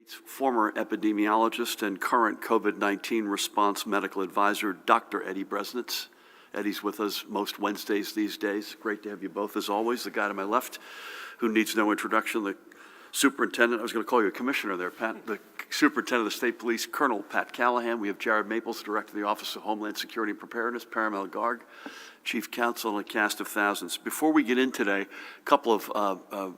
Former epidemiologist and current COVID-19 response medical advisor, Dr. Eddie Bresnitz. Eddie's with us most Wednesdays these days. Great to have you both, as always. The guy to my left, who needs no introduction, the superintendent, I was going to call you a commissioner there, Pat, the superintendent of the state police, Colonel Pat Callahan. We have Jared Maples, director of the Office of Homeland Security and Preparedness, Paramount Garg, chief counsel, and a cast of thousands. Before we get in today, a couple of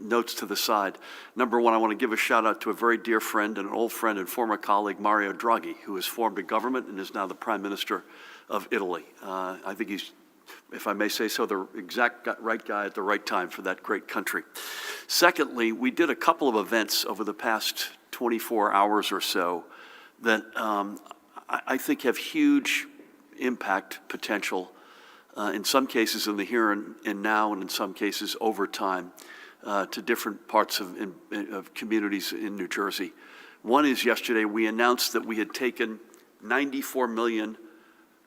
notes to the side. Number one, I want to give a shout out to a very dear friend and an old friend and former colleague, Mario Draghi, who has formed a government and is now the Prime Minister of Italy. I think he's, if I may say so, the exact right guy at the right time for that great country. Secondly, we did a couple of events over the past 24 hours or so that I think have huge impact potential, in some cases in the here and now, and in some cases over time, to different parts of communities in New Jersey. One is yesterday we announced that we had taken $94 million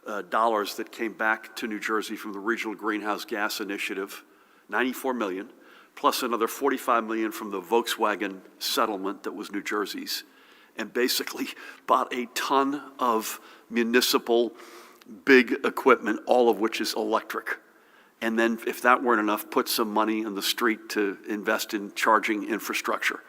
that came back to New Jersey from the Regional Greenhouse Gas Initiative, $94 million, plus another $45 million from the Volkswagen settlement that was New Jersey's, and basically bought a ton of municipal big equipment, all of which is electric. And then, if that weren't enough, put some money in the street to invest in charging infrastructure.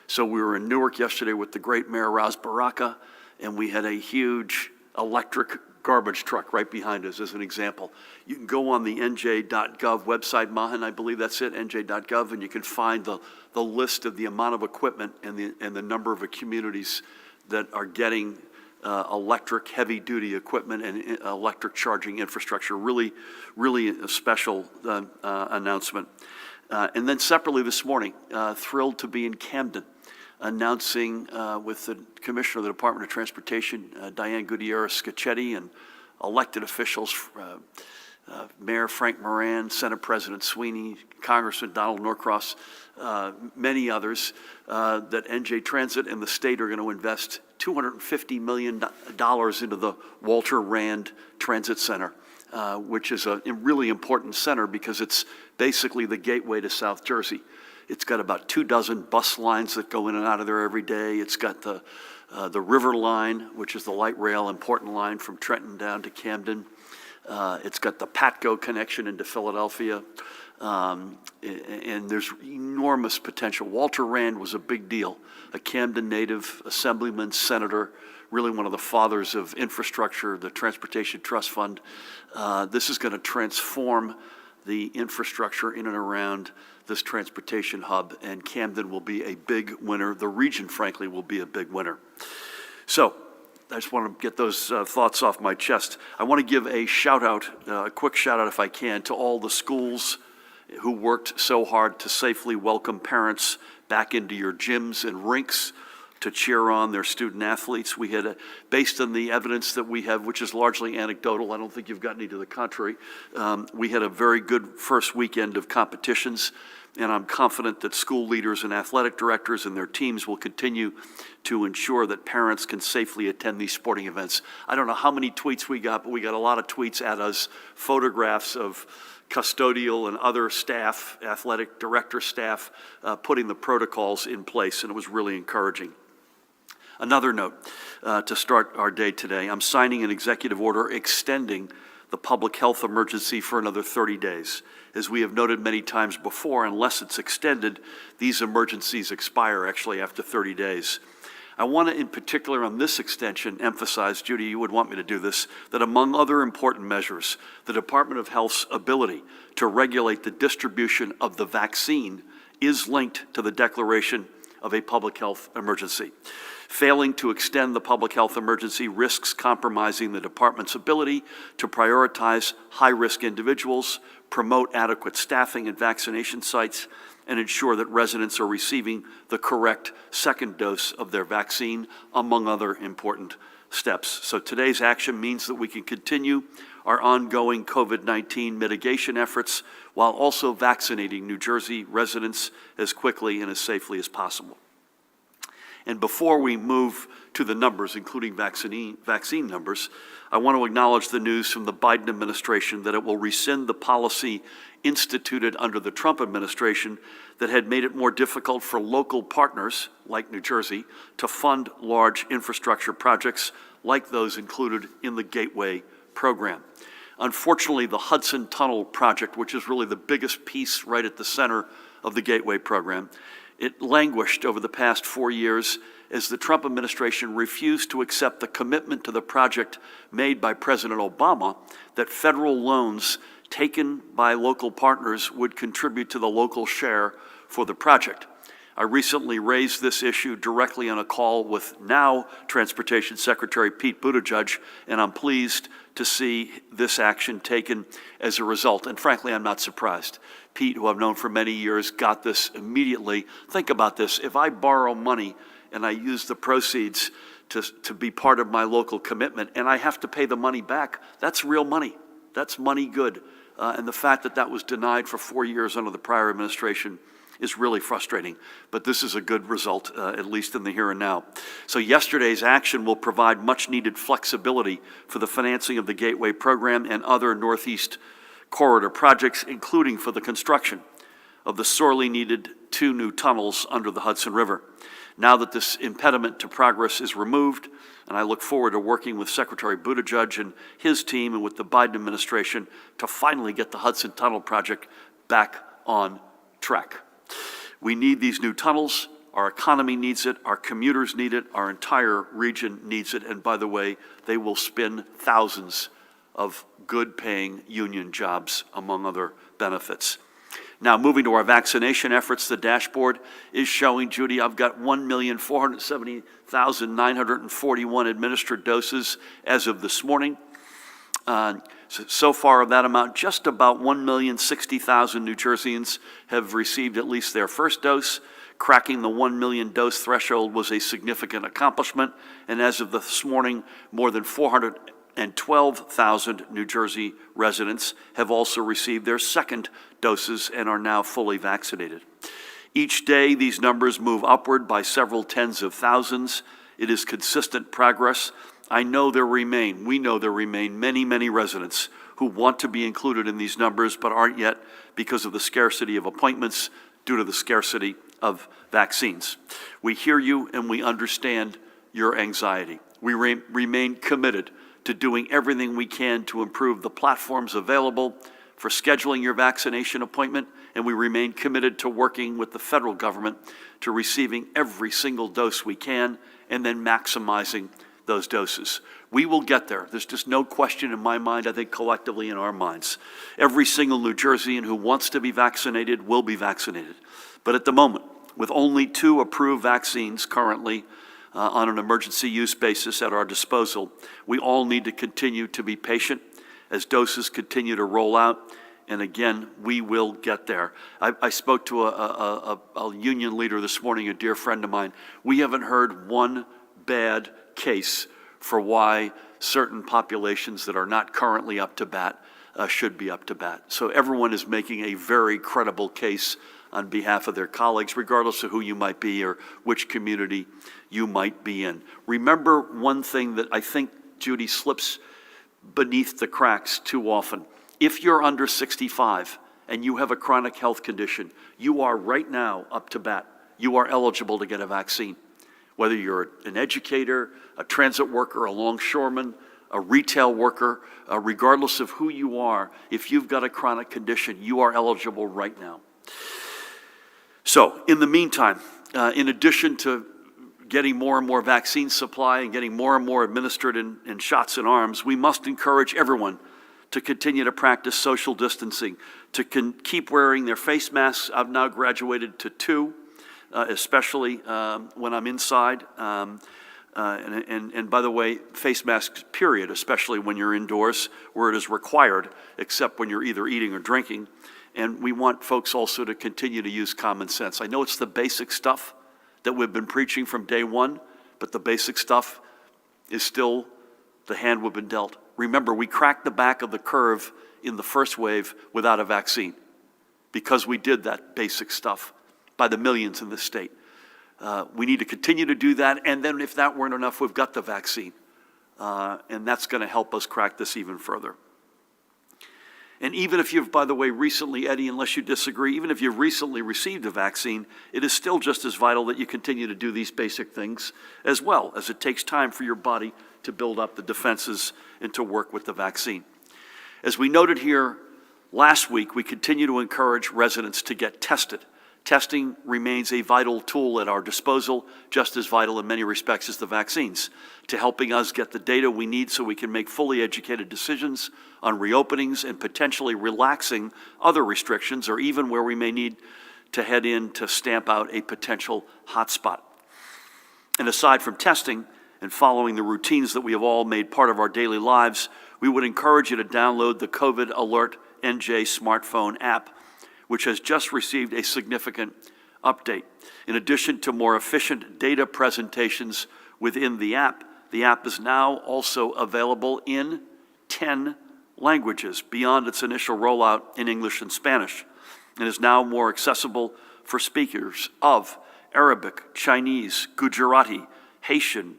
So we were in Newark yesterday with the great Mayor Ras Baraka, and we had a huge electric garbage truck right behind us as an example. You can go on the nj.gov website, Mahan, I believe that's it, nj.gov, and you can find the list of the amount of equipment and the number of communities that are getting electric heavy-duty equipment and electric charging infrastructure. Really, really a special announcement. And then separately this morning, thrilled to be in Camden, announcing with the Commissioner of the Department of Transportation, Diane Gutierrez-Scacchetti, and elected officials, Mayor Frank Moran, Senate President Sweeney, Congressman Donald Norcross, many others, that NJ Transit and the state are going to invest $250 million into the Walter Rand Transit Center, which is a really important center because it's basically the gateway to South Jersey. It's got about 24 bus lines that go in and out of there every day. It's got the River Line, which is the light rail important line from Trenton down to Camden. It's got the Patco connection into Philadelphia. And there's enormous potential. Walter Rand was a big deal, a Camden native, assemblyman, senator, really one of the fathers of infrastructure, the Transportation Trust Fund. This is going to transform the infrastructure in and around this transportation hub, and Camden will be a big winner. The region, frankly, will be a big winner. So I just want to get those thoughts off my chest. I want to give a shout out, a quick shout out if I can, to all the schools who worked so hard to safely welcome parents back into your gyms and rinks to cheer on their student athletes. We had, based on the evidence that we have, which is largely anecdotal, I don't think you've got any to the contrary, we had a very good first weekend of competitions, and I'm confident that school leaders and athletic directors and their teams will continue to ensure that parents can safely attend these sporting events. I don't know how many tweets we got, but we got a lot of tweets at us, photographs of custodial and other staff, athletic director staff, putting the protocols in place, and it was really encouraging. Another note to start our day today, I'm signing an executive order extending the public health emergency for another 30 days. As we have noted many times before, unless it's extended, these emergencies expire actually after 30 days. I want to, in particular on this extension, emphasize, Judy, you would want me to do this, that among other important measures, the Department of Health's ability to regulate the distribution of the vaccine is linked to the declaration of a public health emergency. Failing to extend the public health emergency risks compromising the department's ability to prioritize high-risk individuals, promote adequate staffing at vaccination sites, and ensure that residents are receiving the correct second dose of their vaccine, among other important steps. So today's action means that we can continue our ongoing COVID-19 mitigation efforts while also vaccinating New Jersey residents as quickly and as safely as possible. And before we move to the numbers, including vaccine numbers, I want to acknowledge the news from the Biden administration that it will rescind the policy instituted under the Trump administration that had made it more difficult for local partners, like New Jersey, to fund large infrastructure projects like those included in the Gateway program. Unfortunately, the Hudson Tunnel project, which is really the biggest piece right at the center of the Gateway program, it languished over the past 4 years as the Trump administration refused to accept the commitment to the project made by President Obama that federal loans taken by local partners would contribute to the local share for the project. I recently raised this issue directly on a call with now Transportation Secretary Pete Buttigieg, and I'm pleased to see this action taken as a result. And frankly, I'm not surprised. Pete, who I've known for many years, got this immediately. Think about this. If I borrow money and I use the proceeds to be part of my local commitment and I have to pay the money back, that's real money. That's money good. And the fact that that was denied for 4 years under the prior administration is really frustrating, but this is a good result, at least in the here and now. So yesterday's action will provide much needed flexibility for the financing of the Gateway program and other Northeast corridor projects, including for the construction of the sorely needed 2 new tunnels under the Hudson River. Now that this impediment to progress is removed, and I look forward to working with Secretary Buttigieg and his team and with the Biden administration to finally get the Hudson Tunnel project back on track. We need these new tunnels. Our economy needs it. Our commuters need it. Our entire region needs it. And by the way, they will spin thousands of good-paying union jobs, among other benefits. Now, moving to our vaccination efforts, the dashboard is showing, Judy, I've got 1,470,941 administered doses as of this morning. So far of that amount, just about 1,060,000 New Jerseyans have received at least their first dose. Cracking the 1 million dose threshold was a significant accomplishment, and as of this morning, more than 412,000 New Jersey residents have also received their second doses and are now fully vaccinated. Each day, these numbers move upward by several tens of thousands. It is consistent progress. We know there remain many, many residents who want to be included in these numbers but aren't yet because of the scarcity of appointments due to the scarcity of vaccines. We hear you and we understand your anxiety. We remain committed to doing everything we can to improve the platforms available for scheduling your vaccination appointment, and we remain committed to working with the federal government to receiving every single dose we can and then maximizing those doses. We will get there. There's just no question in my mind, I think collectively in our minds. Every single New Jerseyan who wants to be vaccinated will be vaccinated. But at the moment, with only 2 approved vaccines currently on an emergency use basis at our disposal, we all need to continue to be patient as doses continue to roll out. And again, we will get there. I spoke to a union leader this morning, a dear friend of mine. We haven't heard one bad case for why certain populations that are not currently up to bat should be up to bat. So everyone is making a very credible case on behalf of their colleagues, regardless of who you might be or which community you might be in. Remember one thing that I think, Judy, slips beneath the cracks too often. If you're under 65 and you have a chronic health condition, you are right now up to bat. You are eligible to get a vaccine. Whether you're an educator, a transit worker, a longshoreman, a retail worker, regardless of who you are, if you've got a chronic condition, you are eligible right now. So, in the meantime, in addition to getting more and more vaccine supply and getting more and more administered in shots in arms, we must encourage everyone to continue to practice social distancing, to keep wearing their face masks. I've now graduated to 2. Especially when I'm inside. And by the way, face masks, period, especially when you're indoors where it is required, except when you're either eating or drinking. And we want folks also to continue to use common sense. I know it's the basic stuff that we've been preaching from day one, but the basic stuff is still the hand we've been dealt. Remember, we cracked the back of the curve in the first wave without a vaccine because we did that basic stuff by the millions in this state. We need to continue to do that, and then if that weren't enough, we've got the vaccine. And that's going to help us crack this even further. And even if you've, by the way, recently, Eddie, unless you disagree, even if you've recently received a vaccine, it is still just as vital that you continue to do these basic things as well, as it takes time for your body to build up the defenses and to work with the vaccine. As we noted here last week, we continue to encourage residents to get tested. Testing remains a vital tool at our disposal, just as vital in many respects as the vaccines, to helping us get the data we need so we can make fully educated decisions on reopenings and potentially relaxing other restrictions, or even where we may need to head in to stamp out a potential hotspot. And aside from testing and following the routines that we have all made part of our daily lives, we would encourage you to download the COVID Alert NJ smartphone app, which has just received a significant update. In addition to more efficient data presentations within the app is now also available in 10 languages beyond its initial rollout in English and Spanish, and is now more accessible for speakers of Arabic, Chinese, Gujarati, Haitian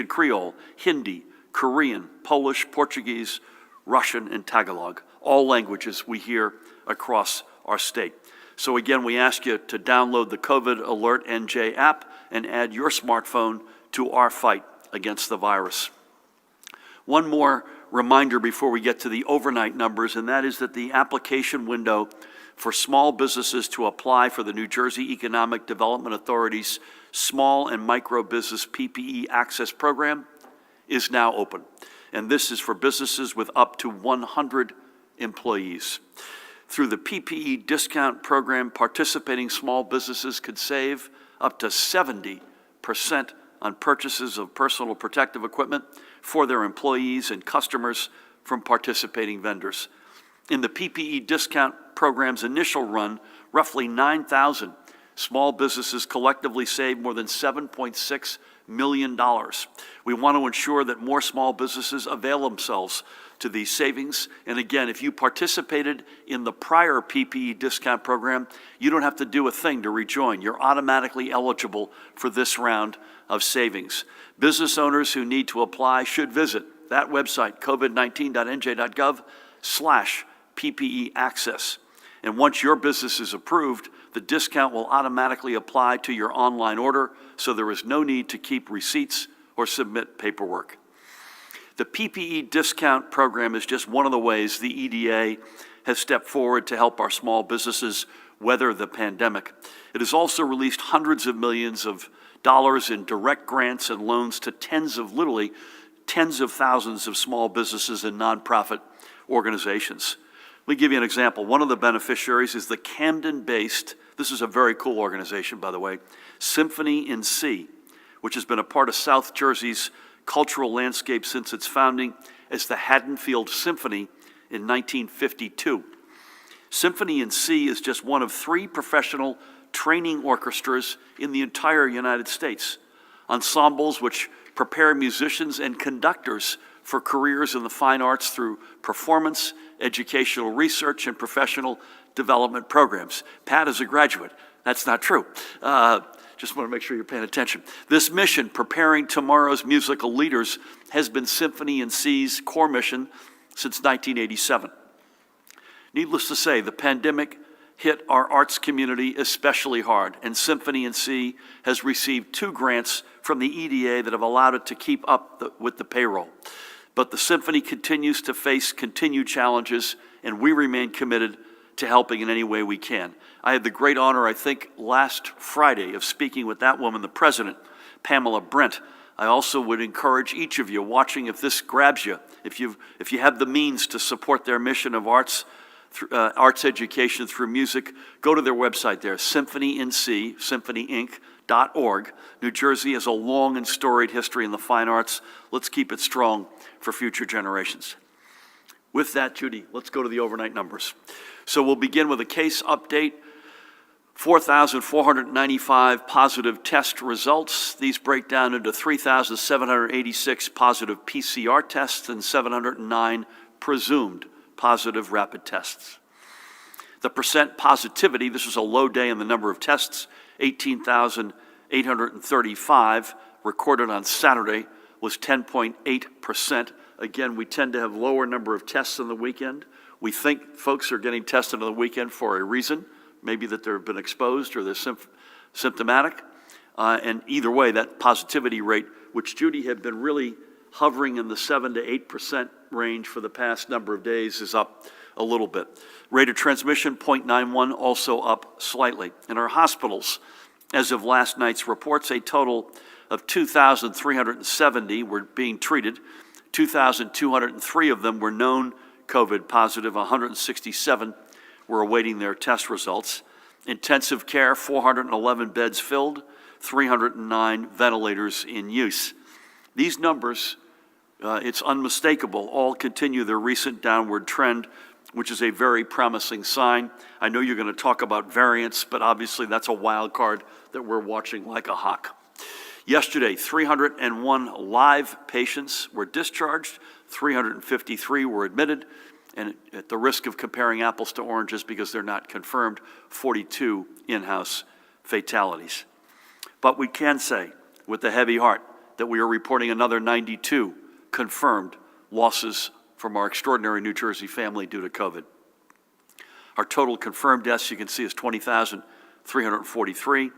Creole, Hindi, Korean, Polish, Portuguese, Russian, and Tagalog, all languages we hear across our state. So again, we ask you to download the COVID Alert NJ app and add your smartphone to our fight against the virus. One more reminder before we get to the overnight numbers, and that is that the application window for small businesses to apply for the New Jersey Economic Development Authority's Small and Micro Business PPE Access Program is now open. And this is for businesses with up to 100 employees. Through the PPE discount program, participating small businesses could save up to 70% on purchases of personal protective equipment for their employees and customers from participating vendors. In the PPE discount program's initial run, roughly 9,000 small businesses collectively saved more than $7.6 million. We want to ensure that more small businesses avail themselves to these savings. And again, if you participated in the prior PPE discount program, you don't have to do a thing to rejoin. You're automatically eligible for this round of savings. Business owners who need to apply should visit that website, covid19.nj.gov/PPE access. And once your business is approved, the discount will automatically apply to your online order, so there is no need to keep receipts or submit paperwork. The PPE discount program is just one of the ways the EDA has stepped forward to help our small businesses weather the pandemic. It has also released hundreds of millions of dollars in direct grants and loans to literally tens of thousands of small businesses and nonprofit organizations. Let me give you an example. One of the beneficiaries is the Camden-based, this is a very cool organization, by the way, Symphony in C, which has been a part of South Jersey's cultural landscape since its founding as the Haddonfield Symphony in 1952. Symphony in C is just one of 3 professional training orchestras in the entire United States. Ensembles which prepare musicians and conductors for careers in the fine arts through performance, educational research, and professional development programs. Pat is a graduate. That's not true. Just want to make sure you're paying attention. This mission, preparing tomorrow's musical leaders, has been Symphony in C's core mission since 1987. Needless to say, the pandemic hit our arts community especially hard, and Symphony in C has received 2 grants from the EDA that have allowed it to keep up with the payroll. But the Symphony continues to face continued challenges, and we remain committed to helping in any way we can. I had the great honor, I think, last Friday of speaking with that woman, the president, Pamela Brent. I also would encourage each of you watching, if this grabs you, if you have the means to support their mission of arts education through music, go to their website there, Symphony in C, symphonyinc.org. New Jersey has a long and storied history in the fine arts. Let's keep it strong for future generations. With that, Judy, let's go to the overnight numbers. So we'll begin with a case update. 4,495 positive test results. These break down into 3,786 positive PCR tests and 709 presumed positive rapid tests. The percent positivity, this was a low day in the number of tests, 18,000 835 recorded on Saturday was 10.8%. Again, we tend to have lower number of tests on the weekend. We think folks are getting tested on the weekend for a reason, maybe that they've been exposed or they're symptomatic. And either way, that positivity rate, which Judy had been really hovering in the 7 to 8% range for the past number of days, is up a little bit. Rate of transmission, 0.91, also up slightly. In our hospitals, as of last night's reports, a total of 2,370 were being treated. 2,203 of them were known COVID positive. 167 were awaiting their test results. Intensive care, 411 beds filled, 309 ventilators in use. These numbers, it's unmistakable, all continue their recent downward trend, which is a very promising sign. I know you're going to talk about variants, but obviously that's a wild card that we're watching like a hawk. Yesterday, 301 live patients were discharged, 353 were admitted, and at the risk of comparing apples to oranges because they're not confirmed, 42 in-house fatalities. But we can say with a heavy heart that we are reporting another 92 confirmed losses from our extraordinary New Jersey family due to COVID. Our total confirmed deaths, you can see, is 20,343,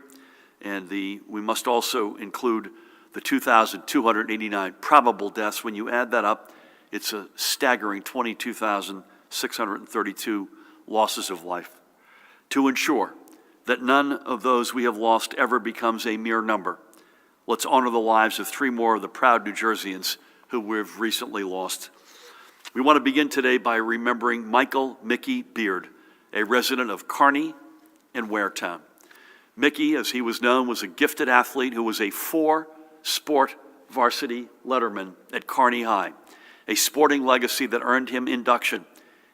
and we must also include the 2,289 probable deaths. When you add that up, it's a staggering 22,632 losses of life. To ensure that none of those we have lost ever becomes a mere number, let's honor the lives of 3 more of the proud New Jerseyans who we've recently lost. We want to begin today by remembering Michael Mickey Beard, a resident of Kearney and Waretown. Mickey, as he was known, was a gifted athlete who was a 4-sport varsity letterman at Kearney High, a sporting legacy that earned him induction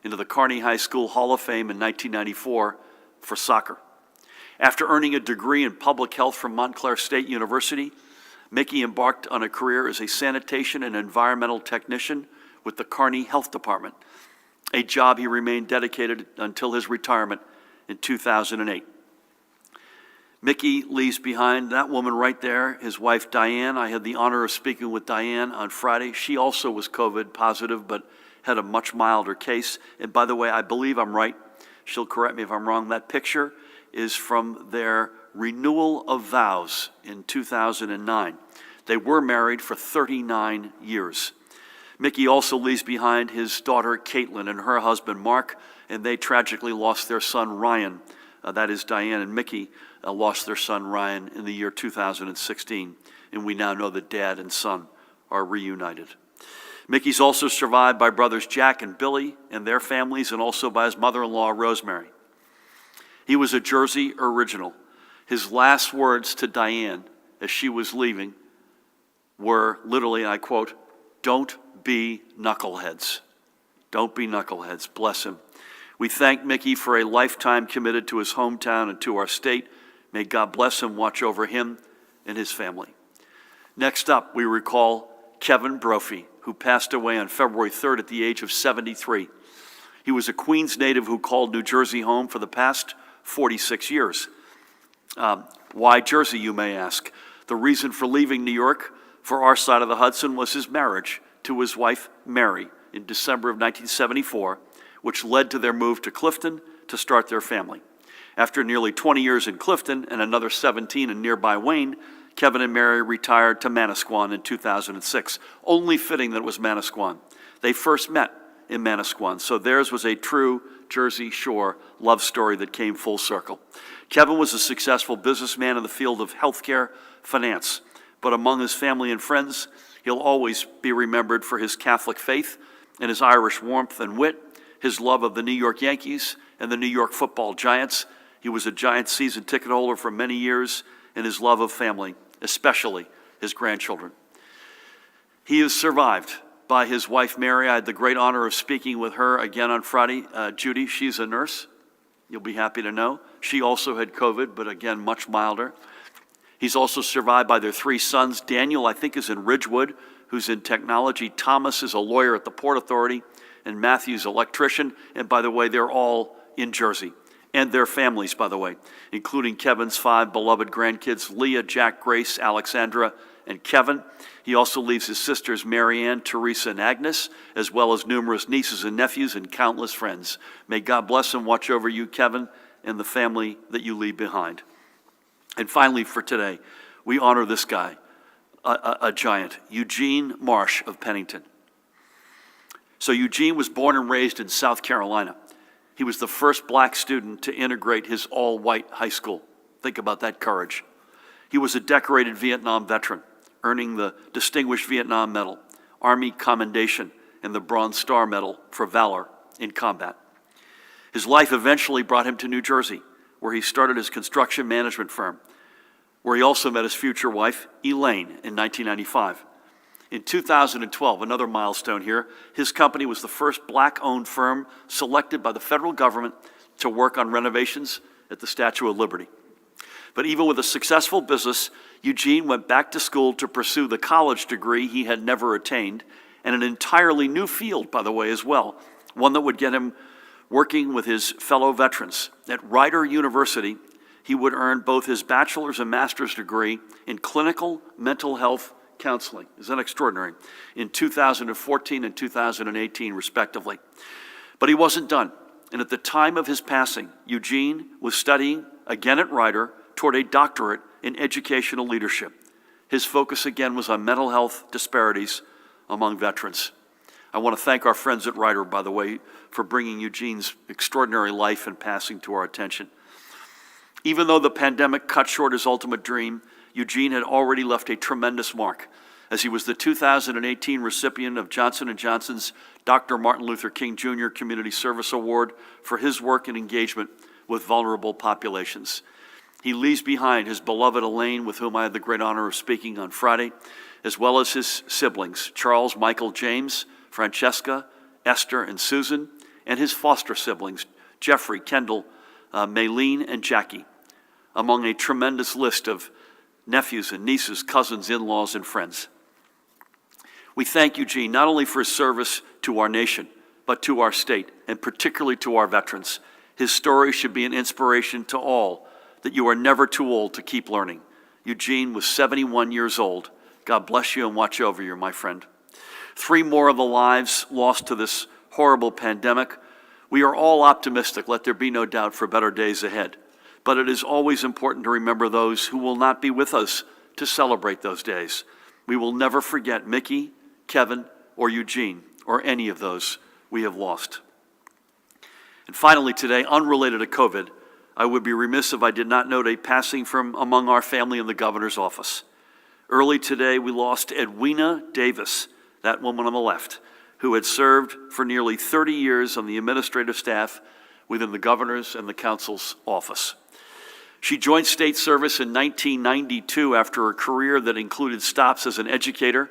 into the Kearney High School Hall of Fame in 1994 for soccer. After earning a degree in public health from Montclair State University, Mickey embarked on a career as a sanitation and environmental technician with the Kearney Health Department, a job he remained dedicated until his retirement in 2008. Mickey leaves behind that woman right there, his wife Diane. I had the honor of speaking with Diane on Friday. She also was COVID positive, but had a much milder case. And by the way, I believe I'm right. She'll correct me if I'm wrong. That picture is from their renewal of vows in 2009. They were married for 39 years. Mickey also leaves behind his daughter Caitlin and her husband Mark, and they tragically lost their son Ryan. That is, Diane and Mickey lost their son Ryan in the year 2016, and we now know that dad and son are reunited. Mickey's also survived by brothers Jack and Billy and their families, and also by his mother-in-law Rosemary. He was a Jersey original. His last words to Diane as she was leaving were literally, and I quote, "Don't be knuckleheads. Don't be knuckleheads." Bless him. We thank Mickey for a lifetime committed to his hometown and to our state. May God bless him, watch over him and his family. Next up, we recall Kevin Brophy, who passed away on February 3rd at the age of 73. He was a Queens native who called New Jersey home for the past 46 years. Why Jersey, you may ask? The reason for leaving New York for our side of the Hudson was his marriage to his wife, Mary, in December of 1974, which led to their move to Clifton to start their family. After nearly 20 years in Clifton and another 17 in nearby Wayne, Kevin and Mary retired to Manasquan in 2006. Only fitting that it was Manasquan. They first met in Manasquan, so theirs was a true Jersey Shore love story that came full circle. Kevin was a successful businessman in the field of healthcare finance, but among his family and friends, he'll always be remembered for his Catholic faith and his Irish warmth and wit, his love of the New York Yankees and the New York Football Giants. He was a Giants season ticket holder for many years, and his love of family, especially his grandchildren. He is survived by his wife, Mary. I had the great honor of speaking with her again on Friday. Judy, she's a nurse. You'll be happy to know. She also had COVID, but again, much milder. He's also survived by their 3 sons. Daniel, I think, is in Ridgewood, who's in technology. Thomas is a lawyer at the Port Authority, and Matthew's an electrician. And by the way, they're all in Jersey. and their families, by the way, including Kevin's 5 beloved grandkids, Leah, Jack, Grace, Alexandra, and Kevin. He also leaves his sisters, Marianne, Teresa, and Agnes, as well as numerous nieces and nephews and countless friends. May God bless and watch over you, Kevin, and the family that you leave behind. And finally, for today, we honor this guy, a giant, Eugene Marsh of Pennington. So Eugene was born and raised in South Carolina. He was the first black student to integrate his all-white high school. Think about that courage. He was a decorated Vietnam veteran, earning the Distinguished Vietnam Medal, Army Commendation, and the Bronze Star Medal for valor in combat. His life eventually brought him to New Jersey, where he started his construction management firm, where he also met his future wife, Elaine, in 1995. In 2012, another milestone here, his company was the first black-owned firm selected by the federal government to work on renovations at the Statue of Liberty. But even with a successful business, Eugene went back to school to pursue the college degree he had never attained, and an entirely new field, by the way, as well, one that would get him working with his fellow veterans. At Rider University, he would earn both his bachelor's and master's degree in clinical mental health counseling. Is that extraordinary? In 2014 and 2018, respectively. But he wasn't done. And at the time of his passing, Eugene was studying, again at Rider, toward a doctorate in educational leadership. His focus again was on mental health disparities among veterans. I want to thank our friends at Rider, by the way, for bringing Eugene's extraordinary life and passing to our attention. Even though the pandemic cut short his ultimate dream, Eugene had already left a tremendous mark, as he was the 2018 recipient of Johnson & Johnson's Dr. Martin Luther King Jr. Community Service Award for his work and engagement with vulnerable populations. He leaves behind his beloved Elaine, with whom I had the great honor of speaking on Friday, as well as his siblings, Charles, Michael, James, Francesca, Esther, and Susan, and his foster siblings, Jeffrey, Kendall, Maylene, and Jackie, among a tremendous list of nephews and nieces, cousins, in-laws, and friends. We thank Eugene not only for his service to our nation, but to our state, and particularly to our veterans. His story should be an inspiration to all, that you are never too old to keep learning. Eugene was 71 years old. God bless you and watch over you, my friend. 3 more of the lives lost to this horrible pandemic. We are all optimistic, let there be no doubt, for better days ahead. But it is always important to remember those who will not be with us to celebrate those days. We will never forget Mickey, Kevin, or Eugene, or any of those we have lost. And finally today, unrelated to COVID, I would be remiss if I did not note a passing from among our family in the governor's office. Early today, we lost Edwina Davis, that woman on the left, who had served for nearly 30 years on the administrative staff within the governor's and the council's office. She joined state service in 1992 after a career that included stops as an educator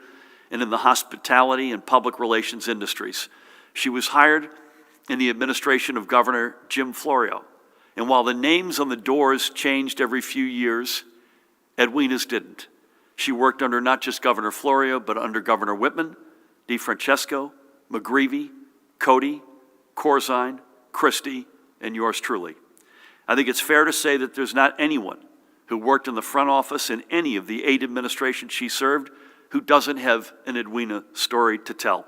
and in the hospitality and public relations industries. She was hired in the administration of Governor Jim Florio. And while the names on the doors changed every few years, Edwina's didn't. She worked under not just Governor Florio, but under Governor Whitman, DeFrancesco, McGreevey, Cody, Corzine, Christie, and yours truly. I think it's fair to say that there's not anyone who worked in the front office in any of the 8 administrations she served who doesn't have an Edwina story to tell.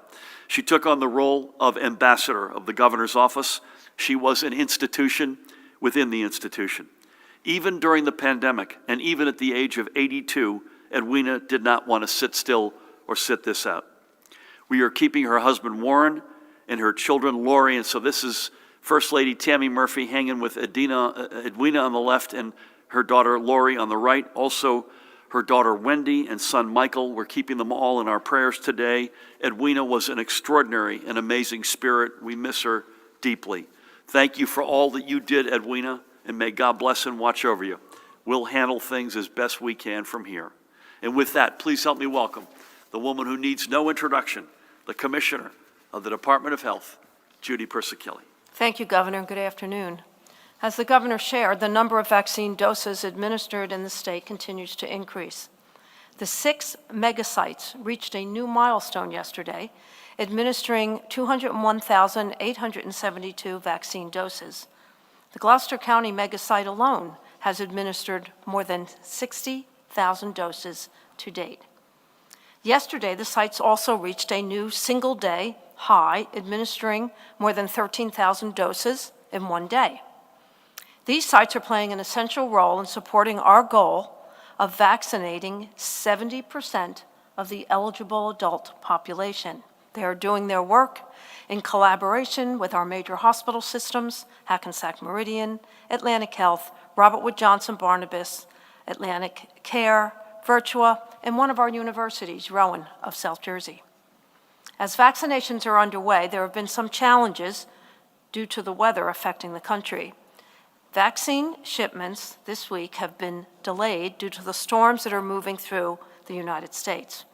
She took on the role of ambassador of the governor's office. She was an institution within the institution. Even during the pandemic, and even at the age of 82, Edwina did not want to sit still or sit this out. We are keeping her husband Warren and her children Lori, and so this is First Lady Tammy Murphy hanging with Edwina on the left and her daughter Lori on the right. Also her daughter Wendy and son Michael. We're keeping them all in our prayers today. Edwina was an extraordinary and amazing spirit. We miss her deeply. Thank you for all that you did, Edwina, and may God bless and watch over you. We'll handle things as best we can from here. And with that, please help me welcome the woman who needs no introduction, the Commissioner of the Department of Health, Judy Persichilli. Thank you, Governor. Good afternoon. As the Governor shared, the number of vaccine doses administered in the state continues to increase. The 6 megasites reached a new milestone yesterday, administering 201,872 vaccine doses. The Gloucester County mega-site alone has administered more than 60,000 doses to date. Yesterday, the sites also reached a new single-day high, administering more than 13,000 doses in one day. These sites are playing an essential role in supporting our goal of vaccinating 70% of the eligible adult population. They are doing their work in collaboration with our major hospital systems, Hackensack Meridian, Atlantic Health, Robert Wood Johnson Barnabas, Atlantic Care, Virtua, and one of our universities, Rowan of South Jersey. As vaccinations are underway, there have been some challenges due to the weather affecting the country. Vaccine shipments this week have been delayed due to the storms that are moving through the United States.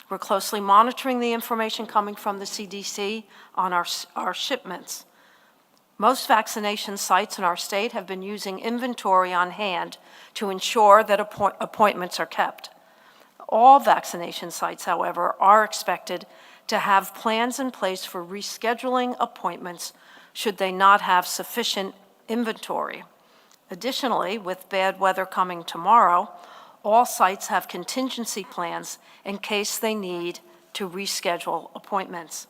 We're closely monitoring the information coming from the CDC on our shipments. Most vaccination sites in our state have been using inventory on hand to ensure that appointments are kept. All vaccination sites, however, are expected to have plans in place for rescheduling appointments should they not have sufficient inventory. Additionally, with bad weather coming tomorrow, all sites have contingency plans in case they need to reschedule appointments.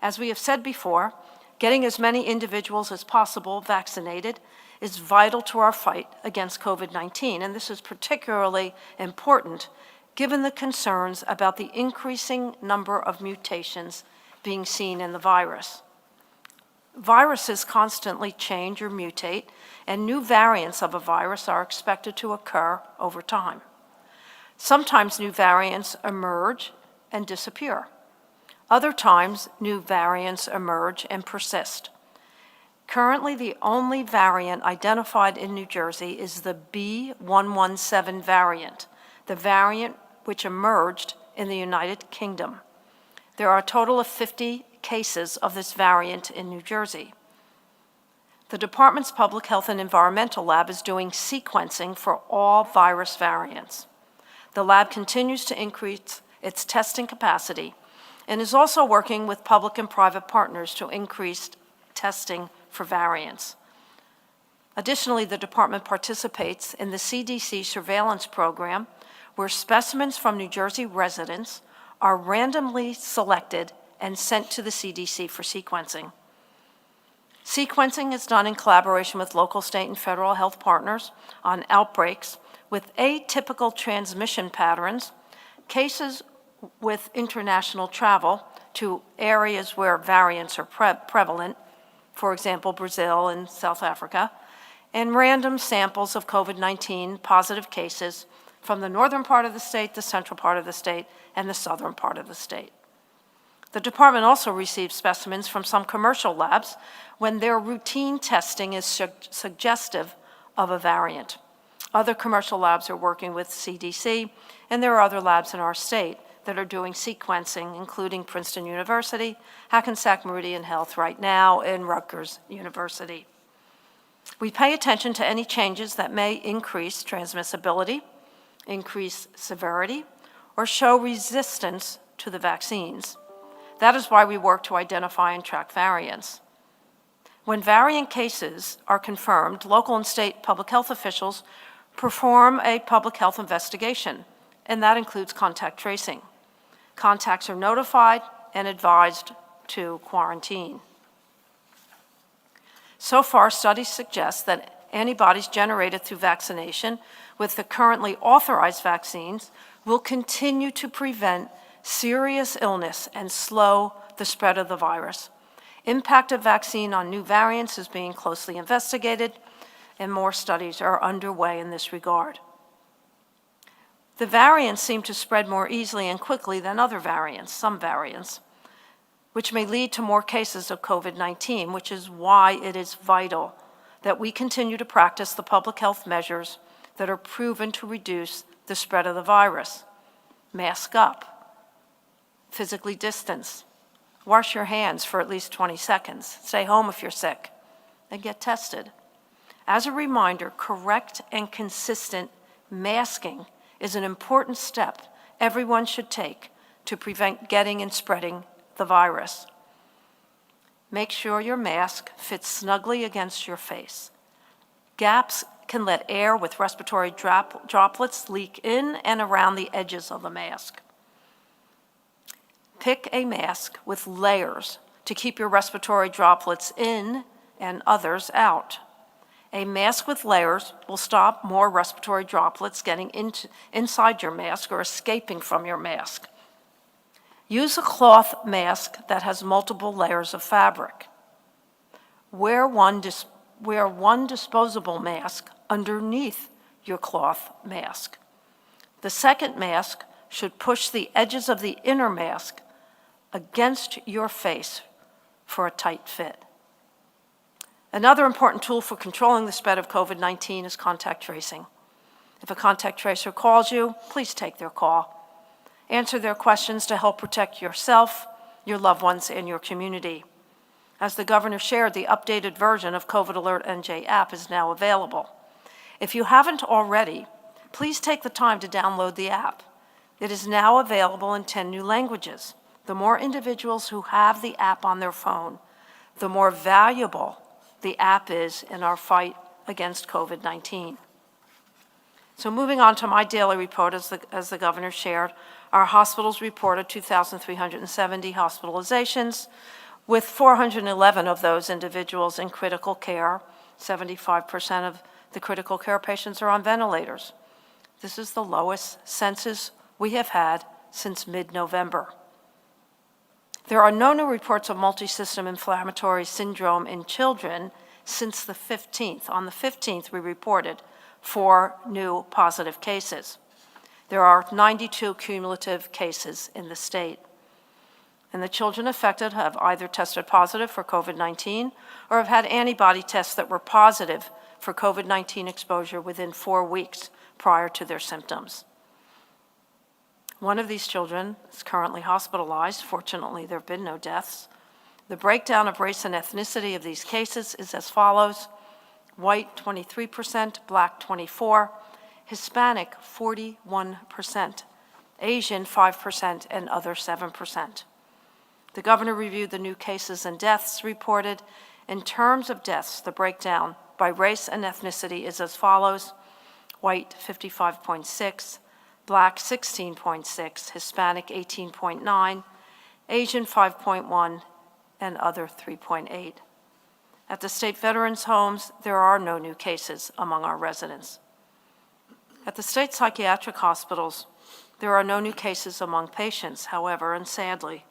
As we have said before, getting as many individuals as possible vaccinated is vital to our fight against COVID-19, and this is particularly important given the concerns about the increasing number of mutations being seen in the virus. Viruses constantly change or mutate, and new variants of a virus are expected to occur over time. Sometimes new variants emerge and disappear. Other times, new variants emerge and persist. Currently, the only variant identified in New Jersey is the B.1.1.7 variant, the variant which emerged in the United Kingdom. There are a total of 50 cases of this variant in New Jersey. The department's Public Health and Environmental Lab is doing sequencing for all virus variants. The lab continues to increase its testing capacity and is also working with public and private partners to increase testing for variants. Additionally, the department participates in the CDC surveillance program, where specimens from New Jersey residents are randomly selected and sent to the CDC for sequencing. Sequencing is done in collaboration with local, state, and federal health partners on outbreaks with atypical transmission patterns, cases with international travel to areas where variants are prevalent, for example, Brazil and South Africa, and random samples of COVID-19 positive cases from the northern part of the state, the central part of the state, and the southern part of the state. The department also receives specimens from some commercial labs when their routine testing is suggestive of a variant. Other commercial labs are working with CDC, and there are other labs in our state that are doing sequencing, including Princeton University, Hackensack Meridian Health right now, and Rutgers University. We pay attention to any changes that may increase transmissibility, increase severity, or show resistance to the vaccines. That is why we work to identify and track variants. When variant cases are confirmed, local and state public health officials perform a public health investigation, and that includes contact tracing. Contacts are notified and advised to quarantine. So far, studies suggest that antibodies generated through vaccination with the currently authorized vaccines will continue to prevent serious illness and slow the spread of the virus. Impact of vaccine on new variants is being closely investigated, and more studies are underway in this regard. The variants seem to spread more easily and quickly than other variants, some variants, which may lead to more cases of COVID-19, which is why it is vital that we continue to practice the public health measures that are proven to reduce the spread of the virus. Mask up, physically distance, wash your hands for at least 20 seconds, stay home if you're sick, and get tested. As a reminder, correct and consistent masking is an important step everyone should take to prevent getting and spreading the virus. Make sure your mask fits snugly against your face. Gaps can let air with respiratory droplets leak in and around the edges of the mask. Pick a mask with layers to keep your respiratory droplets in and others out. A mask with layers will stop more respiratory droplets getting inside your mask or escaping from your mask. Use a cloth mask that has multiple layers of fabric. Wear one disposable mask underneath your cloth mask. The second mask should push the edges of the inner mask against your face for a tight fit. Another important tool for controlling the spread of COVID-19 is contact tracing. If a contact tracer calls you, please take their call. Answer their questions to help protect yourself, your loved ones, and your community. As the governor shared, the updated version of COVID Alert NJ app is now available. If you haven't already, please take the time to download the app. It is now available in 10 new languages. The more individuals who have the app on their phone, the more valuable the app is in our fight against COVID-19. So moving on to my daily report, as the governor shared, our hospitals reported 2,370 hospitalizations, with 411 of those individuals in critical care. 75% of the critical care patients are on ventilators. This is the lowest census we have had since mid-November. There are no new reports of multisystem inflammatory syndrome in children since the 15th. On the 15th, we reported 4 new positive cases. There are 92 cumulative cases in the state. And the children affected have either tested positive for COVID-19 or have had antibody tests that were positive for COVID-19 exposure within 4 weeks prior to their symptoms. One of these children is currently hospitalized. Fortunately, there have been no deaths. The breakdown of race and ethnicity of these cases is as follows: white 23%, black 24%, Hispanic 41%, Asian 5%, and other 7%. The governor reviewed the new cases and deaths reported. In terms of deaths, the breakdown by race and ethnicity is as follows: white 55.6%, black 16.6%, Hispanic 18.9%, Asian 5.1%, and other 3.8%. At the state veterans' homes, there are no new cases among our residents. At the state psychiatric hospitals, there are no new cases among patients. However, and sadly,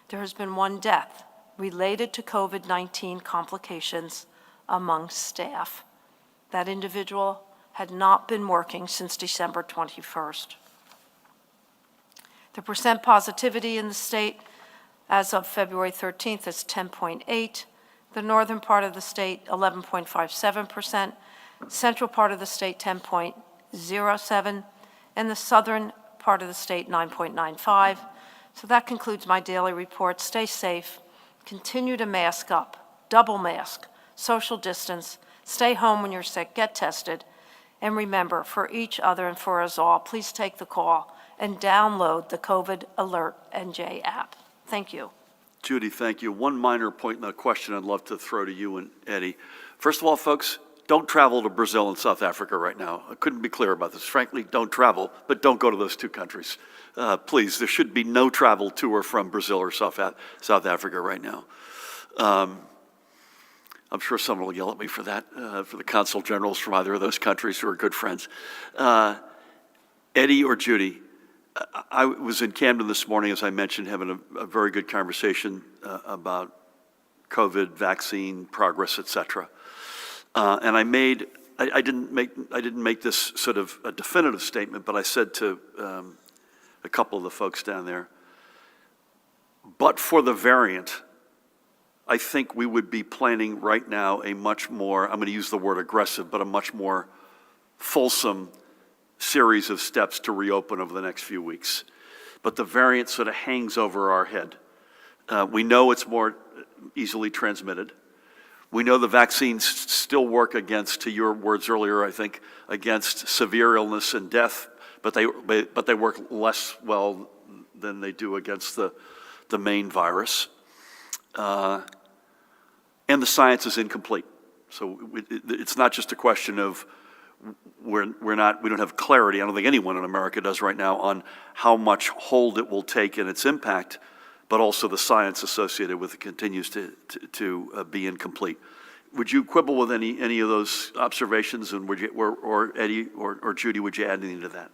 there has been 1 death related to COVID-19 complications among staff. That individual had not been working since December 21st. The percent positivity in the state as of February 13th is 10.8%. The northern part of the state, 11.57%. Central part of the state, 10.07%. And the southern part of the state, 9.95%. So that concludes my daily report. Stay safe. Continue to mask up. Double mask. Social distance. Stay home when you're sick. Get tested. And remember, for each other and for us all, please take the call and download the COVID Alert NJ app. Thank you. Judy, thank you. One minor point in the question I'd love to throw to you and Eddie. First of all, folks, don't travel to Brazil and South Africa right now. I couldn't be clearer about this. Frankly, don't travel, but don't go to those 2 countries. Please, there should be no travel to or from Brazil or South Africa right now. I'm sure someone will yell at me for that, for the consul generals from either of those countries who are good friends. Eddie or Judy, I was in Camden this morning, as I mentioned, having a very good conversation about COVID, vaccine, progress, et cetera. And I didn't make this sort of a definitive statement, but I said to a couple of the folks down there, but for the variant, I think we would be planning right now a much more, I'm going to use the word aggressive, but a much more fulsome series of steps to reopen over the next few weeks. But the variant sort of hangs over our head. We know it's more easily transmitted. We know the vaccines still work against, to your words earlier, I think, against severe illness and death, but they work less well than they do against the main virus. and the science is incomplete. So it's not just a question of we don't have clarity. I don't think anyone in America does right now on how much hold it will take and its impact, but also the science associated with it continues to be incomplete. Would you quibble with any of those observations, and would you, or Eddie or Judy, would you add anything to that?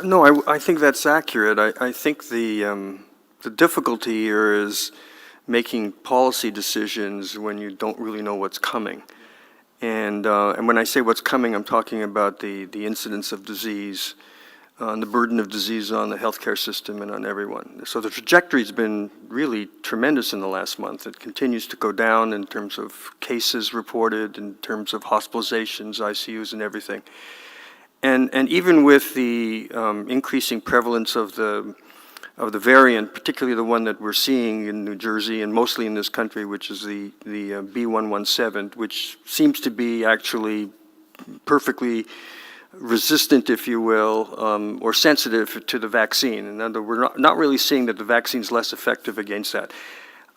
No, I think that's accurate. I think the difficulty here is making policy decisions when you don't really know what's coming. And when I say what's coming, I'm talking about the incidence of disease, and the burden of disease on the healthcare system and on everyone. So the trajectory's been really tremendous in the last month. It continues to go down in terms of cases reported, in terms of hospitalizations, ICUs, and everything. And even with the increasing prevalence of the variant, particularly the one that we're seeing in New Jersey and mostly in this country, which is the B117, which seems to be actually perfectly resistant, if you will, or sensitive to the vaccine. In other words, we're not really seeing that the vaccine's less effective against that.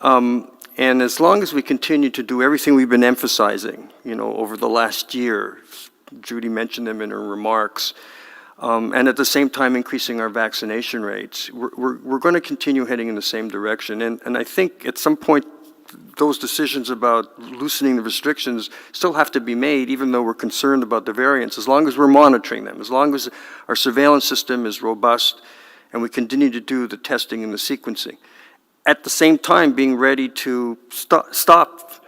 And as long as we continue to do everything we've been emphasizing, over the last year, Judy mentioned them in her remarks, and at the same time increasing our vaccination rates, we're going to continue heading in the same direction. And I think at some point, those decisions about loosening the restrictions still have to be made, even though we're concerned about the variants, as long as we're monitoring them, as long as our surveillance system is robust and we continue to do the testing and the sequencing. At the same time, being ready to stop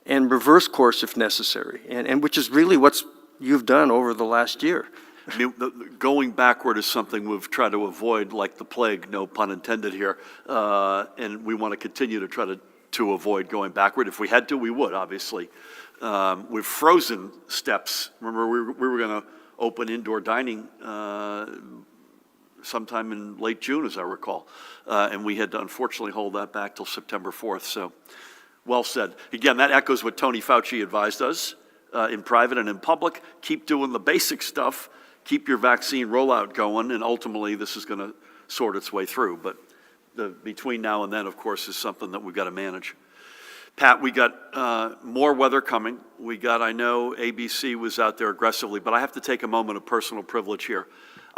and reverse course if necessary, and which is really what you've done over the last year. I mean, going backward is something we've tried to avoid like the plague, no pun intended here, and we want to continue to try to avoid going backward. If we had to, we would, obviously. We've frozen steps. Remember, we were going to open indoor dining sometime in late June, as I recall, and we had to unfortunately hold that back till September 4th, so well said. Again, that echoes what Tony Fauci advised us in private and in public. Keep doing the basic stuff, keep your vaccine rollout going, and ultimately this is going to sort its way through. But between now and then, of course, is something that we've got to manage. Pat, we got more weather coming. I know ABC was out there aggressively, but I have to take a moment of personal privilege here.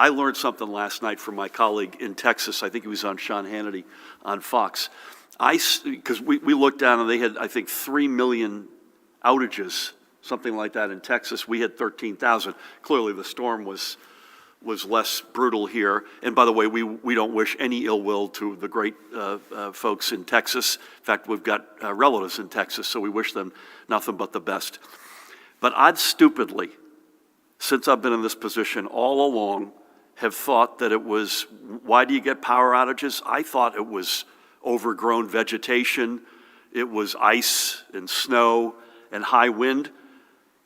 I learned something last night from my colleague in Texas. I think he was on Sean Hannity on Fox. Because we looked down and they had, I think, 3 million outages, something like that in Texas. We had 13,000. Clearly the storm was less brutal here. And by the way, we don't wish any ill will to the great folks in Texas. In fact, we've got relatives in Texas, so we wish them nothing but the best. But I'd stupidly, since I've been in this position all along, have thought that it was, why do you get power outages? I thought it was overgrown vegetation, it was ice and snow and high wind.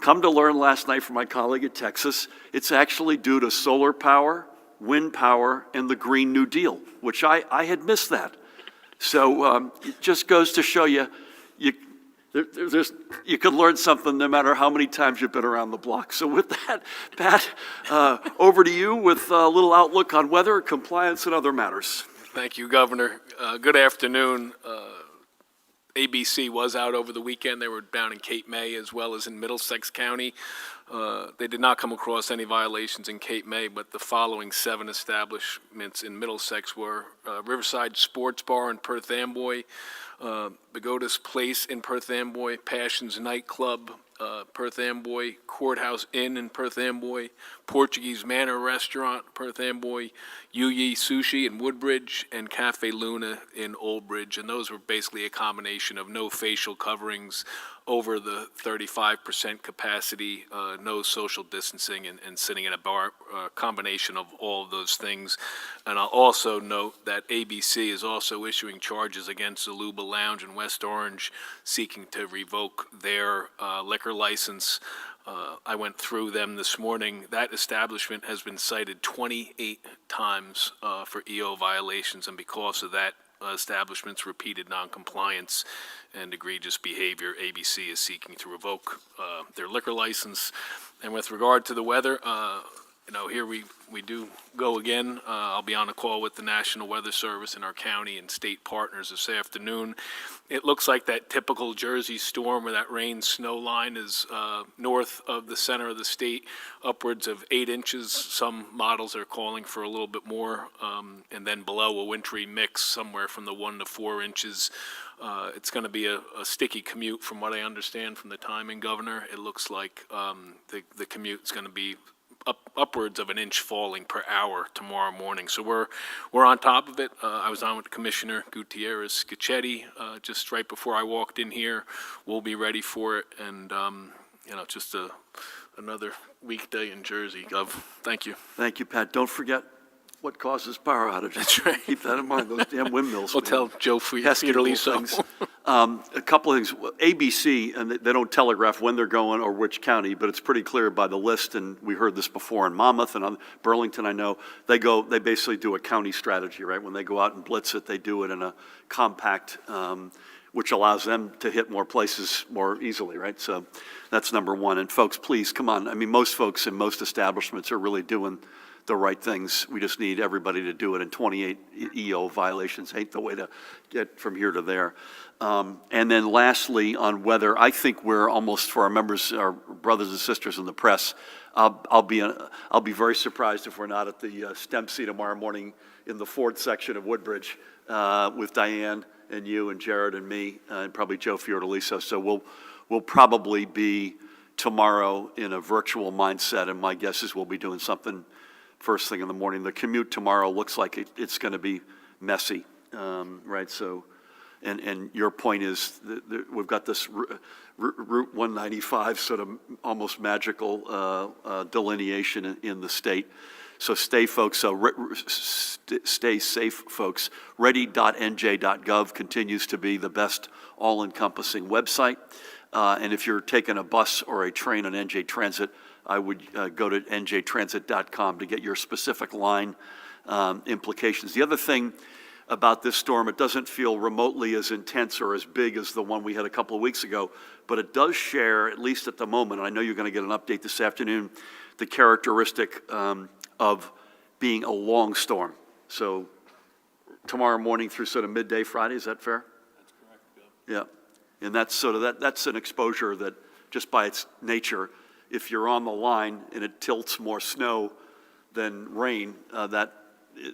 Come to learn last night from my colleague at Texas, it's actually due to solar power, wind power, and the Green New Deal, which I had missed that. So it just goes to show you, you could learn something no matter how many times you've been around the block. So with that, Pat, over to you with a little outlook on weather, compliance, and other matters. Thank you, Governor. Good afternoon. ABC was out over the weekend. They were down in Cape May as well as in Middlesex County. They did not come across any violations in Cape May, but the following 7 establishments in Middlesex were Riverside Sports Bar in Perth Amboy, Pagoda's Place in Perth Amboy, Passions Nightclub, Perth Amboy, Courthouse Inn in Perth Amboy, Portuguese Manor Restaurant, Perth Amboy, Yu Sushi in Woodbridge, and Cafe Luna in Old Bridge. And those were basically a combination of no facial coverings, over the 35% capacity, no social distancing, and sitting in a bar, combination of all of those things. And I'll also note that ABC is also issuing charges against Aluba Lounge in West Orange, seeking to revoke their liquor license. I went through them this morning. That establishment has been cited 28 times for EO violations, and because of that establishment's repeated noncompliance and egregious behavior, ABC is seeking to revoke their liquor license. And with regard to the weather, here we do go again. I'll be on a call with the National Weather Service and our county and state partners this afternoon. It looks like that typical Jersey storm where that rain-snow line is north of the center of the state, upwards of 8 inches. Some models are calling for a little bit more, and then below a wintry mix somewhere from the 1 to 4 inches. It's going to be a sticky commute from what I understand from the timing, Governor. It looks like the commute is going to be upwards of 1 inch falling per hour tomorrow morning. So we're on top of it. I was on with Commissioner Gutierrez-Scacchetti just right before I walked in here. We'll be ready for it, and just another weekday in Jersey. Gov, thank you. Thank you, Pat. Don't forget what causes power outages. That's right. Keep that in mind, those damn windmills. We'll man. tell Joe Pesky little Fiordaliso. things. A couple of things. ABC, and they don't telegraph when they're going or which county, but it's pretty clear by the list, and we heard this before in Monmouth and Burlington, I know. They basically do a county strategy, right? When they go out and blitz it, they do it in a compact, which allows them to hit more places more easily, right? So that's number one. And folks, please, come on. I mean, most folks in most establishments are really doing the right things. We just need everybody to do it, and 28 EO violations ain't the way to get from here to there. And then lastly, on weather, I think we're almost, for our members, our brothers and sisters in the press, I'll be very surprised if we're not at the Stempsey tomorrow morning in the Ford section of Woodbridge with Diane and you and Jared and me and probably Joe Fiordaliso. So we'll probably be tomorrow in a virtual mindset, and my guess is we'll be doing something first thing in the morning. The commute tomorrow looks like it's going to be messy, right? So, and your point is we've got this Route 195 sort of almost magical delineation in the state. So stay, folks. Stay safe, folks. Ready.nj.gov continues to be the best all-encompassing website. And if you're taking a bus or a train on NJ Transit, I would go to njtransit.com to get your specific line implications. The other thing about this storm, it doesn't feel remotely as intense or as big as the one we had a couple of weeks ago, but it does share, at least at the moment, and I know you're going to get an update this afternoon, the characteristic of being a long storm. So tomorrow morning through sort of midday Friday, is that fair? That's correct, Bill. Yeah, and that's sort of that's an exposure that just by its nature, if you're on the line and it tilts more snow than rain,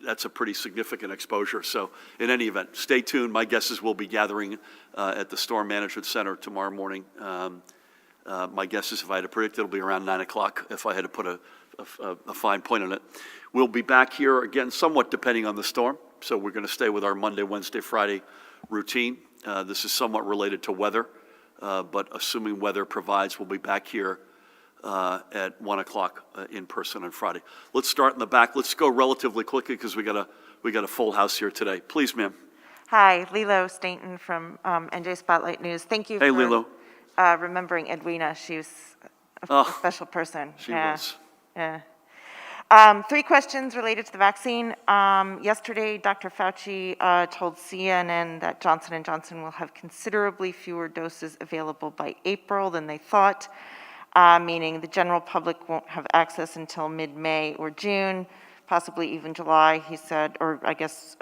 that's a pretty significant exposure. So in any event, stay tuned. My guess is we'll be gathering at the Storm Management Center tomorrow morning. My guess is if I had to predict, it'll be around 9 o'clock if I had to put a fine point on it. We'll be back here again, somewhat depending on the storm. So we're going to stay with our Monday, Wednesday, Friday routine. This is somewhat related to weather, but assuming weather provides, we'll be back here at 1 o'clock in person on Friday. Let's start in the back. Let's go relatively quickly because we got a full house here today. Please, ma'am. Hi, Lilo Stainton from NJ Spotlight News. Thank you Hey, for Lilo. Remembering Edwina. She was a special person. She was. Yeah. 3 questions related to the vaccine. Yesterday, Dr. Fauci told CNN that Johnson & Johnson will have considerably fewer doses available by April than they thought, meaning the general public won't have access until mid-May or June, possibly even July, he said, or I guess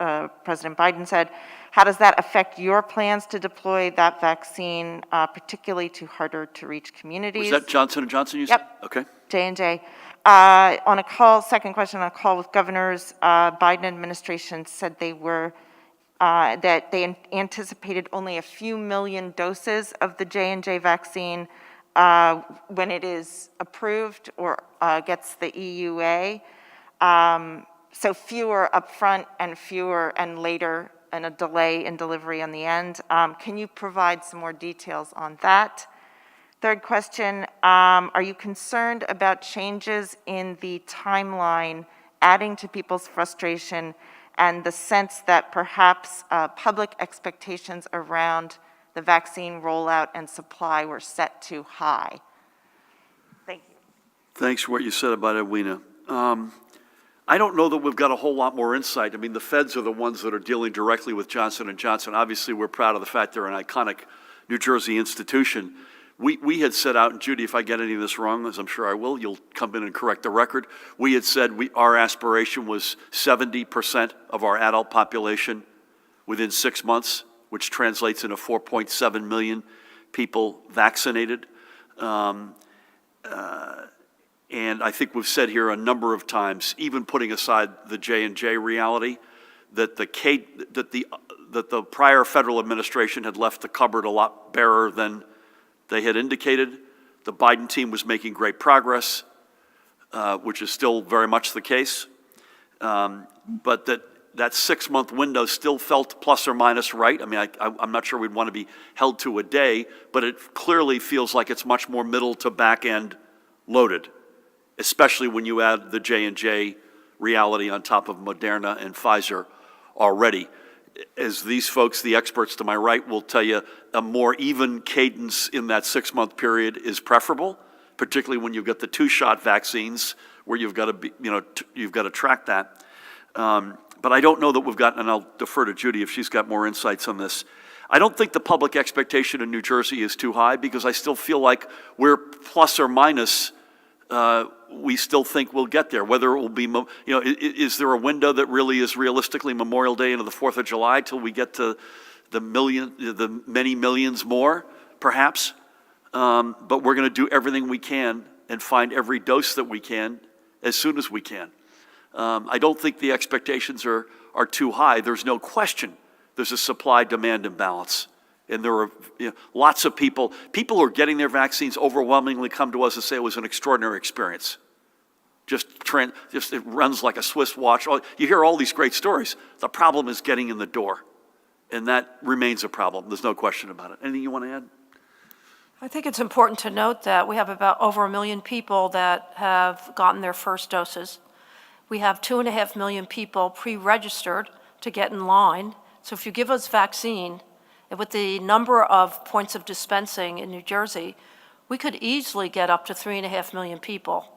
President Biden said. How does that affect your plans to deploy that vaccine, particularly to harder-to-reach communities? Was that Johnson & Johnson you said? Yep. Okay. J&J. On a call, second question, on a call with governors, Biden administration said they were, that they anticipated only a few million doses of the J&J vaccine when it is approved or gets the EUA. So fewer upfront and fewer and later, and a delay in delivery on the end. Can you provide some more details on that? Third question, are you concerned about changes in the timeline adding to people's frustration and the sense that perhaps public expectations around the vaccine rollout and supply were set too high? Thank you. Thanks for what you said about Edwina. I don't know that we've got a whole lot more insight. I mean, the feds are the ones that are dealing directly with Johnson & Johnson. Obviously, we're proud of the fact they're an iconic New Jersey institution. We had set out, and Judy, if I get any of this wrong, as I'm sure I will, you'll come in and correct the record. We had said our aspiration was 70% of our adult population within 6 months, which translates into 4.7 million people vaccinated. And I think we've said here a number of times, even putting aside the J&J reality, that the prior federal administration had left the cupboard a lot barer than they had indicated. The Biden team was making great progress, which is still very much the case. But that 6-month window still felt plus or minus right. I mean, I'm not sure we'd want to be held to a day, but it clearly feels like it's much more middle to back end loaded, especially when you add the J&J reality on top of Moderna and Pfizer already. As these folks, the experts to my right, will tell you, a more even cadence in that 6-month period is preferable, particularly when you've got the 2-shot vaccines where you've got to be, you've got to track that. But I don't know that we've got, and I'll defer to Judy if she's got more insights on this. I don't think the public expectation in New Jersey is too high, because I still feel like we're plus or minus, we still think we'll get there. Whether it will be, is there a window that really is realistically Memorial Day into the 4th of July till we get to the many millions more, perhaps? But we're going to do everything we can and find every dose that we can as soon as we can. I don't think the expectations are too high. There's no question there's a supply-demand imbalance. And there are lots of people who are getting their vaccines overwhelmingly come to us and say it was an extraordinary experience. Just it runs like a Swiss watch. You hear all these great stories. The problem is getting in the door. And that remains a problem. There's no question about it. Anything you want to add? I think it's important to note that we have about over 1 million people that have gotten their first doses. We have 2.5 million people pre-registered to get in line. So if you give us vaccine, with the number of points of dispensing in New Jersey, we could easily get up to 3.5 million people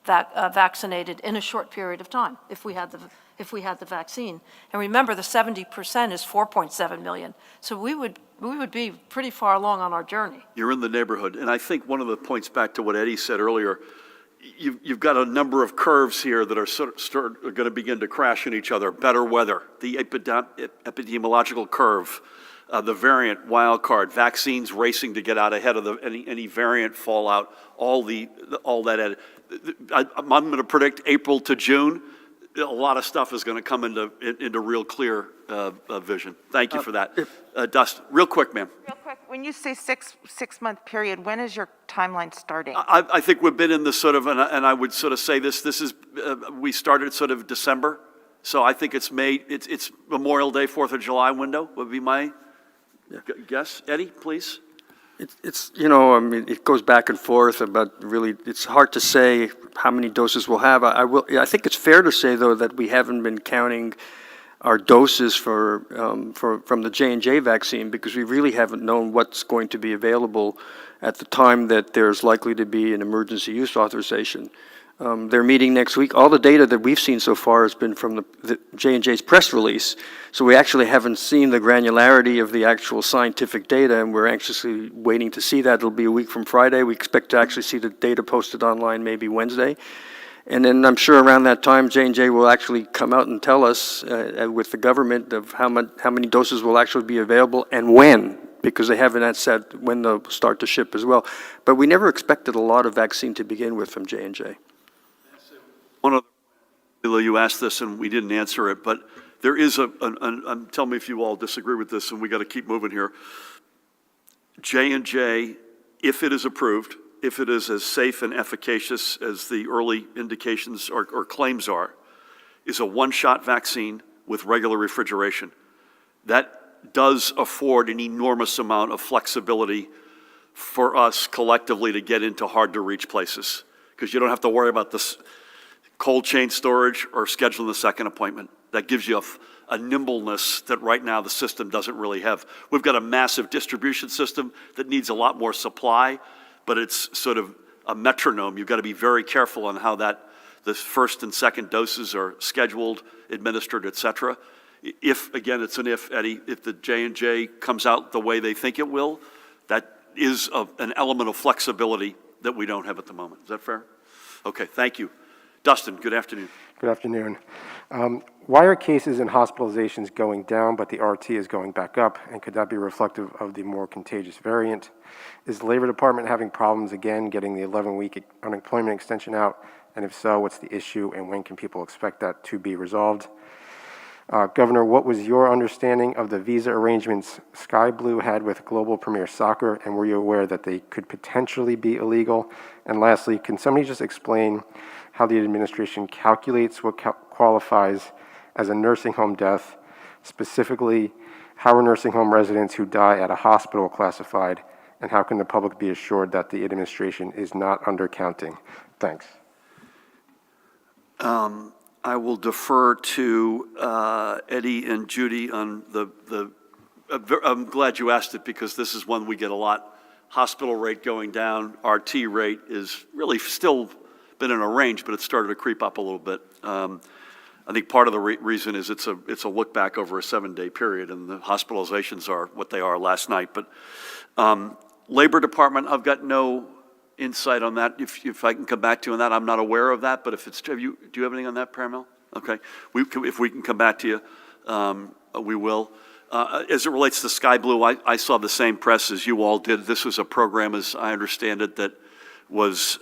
vaccinated in a short period of time if we had the vaccine. And remember, the 70% is 4.7 million. So we would be pretty far along on our journey. You're in the neighborhood. And I think one of the points back to what Eddie said earlier, you've got a number of curves here that are going to begin to crash in each other. Better weather, the epidemiological curve, the variant wild card, vaccines racing to get out ahead of any variant fallout, all that. I'm going to predict April to June. A lot of stuff is going to come into real clear vision. Thank you for that. Dustin, real quick, ma'am. Real quick, when you say six-month period, when is your timeline starting? I think we've been in this sort of, and I would sort of say this is, we started sort of December. So I think it's Memorial Day, 4th of July window would be my guess. Eddie, please. I mean, it goes back and forth about really, it's hard to say how many doses we'll have. I think it's fair to say, though, that we haven't been counting our doses from the J&J vaccine, because we really haven't known what's going to be available at the time that there's likely to be an emergency use authorization. They're meeting next week. All the data that we've seen so far has been from the J&J's press release. So we actually haven't seen the granularity of the actual scientific data, and we're anxiously waiting to see that. It'll be a week from Friday. We expect to actually see the data posted online maybe Wednesday. And then I'm sure around that time, J&J will actually come out and tell us with the government of how many doses will actually be available and when, because they haven't said when they'll start to ship as well. But we never expected a lot of vaccine to begin with from J&J. One other, you asked this and we didn't answer it, but there is tell me if you all disagree with this, and we got to keep moving here. J&J, if it is approved, if it is as safe and efficacious as the early indications or claims are, is a one-shot vaccine with regular refrigeration. That does afford an enormous amount of flexibility for us collectively to get into hard-to-reach places, because you don't have to worry about this cold chain storage or scheduling the second appointment. That gives you a nimbleness that right now the system doesn't really have. We've got a massive distribution system that needs a lot more supply, but it's sort of a metronome. You've got to be very careful on how the first and second doses are scheduled, administered, et cetera. If, again, it's an if, Eddie, if the J&J comes out the way they think it will, that is an element of flexibility that we don't have at the moment. Is that fair? Okay, thank you. Dustin, good afternoon. Good afternoon. Why are cases and hospitalizations going down, but the RT is going back up? And could that be reflective of the more contagious variant? Is the Labor Department having problems again getting the 11-week unemployment extension out? And if so, what's the issue and when can people expect that to be resolved? Governor, what was your understanding of the visa arrangements Sky Blue had with Global Premier Soccer, and were you aware that they could potentially be illegal? And lastly, can somebody just explain how the administration calculates what qualifies as a nursing home death? Specifically, how are nursing home residents who die at a hospital classified, and how can the public be assured that the administration is not undercounting? Thanks. I will defer to Eddie and Judy on I'm glad you asked it because this is one we get a lot. Hospital rate going down, RT rate is really still been in a range, but it started to creep up a little bit. I think part of the reason is it's a look back over a 7-day period, and the hospitalizations are what they are last night. But Labor Department, I've got no insight on that. If I can come back to you on that, I'm not aware of that. But if it's, do you have anything on that, Paramel? Okay, if we can come back to you, we will. As it relates to Sky Blue, I saw the same press as you all did. This was a program, as I understand it, that was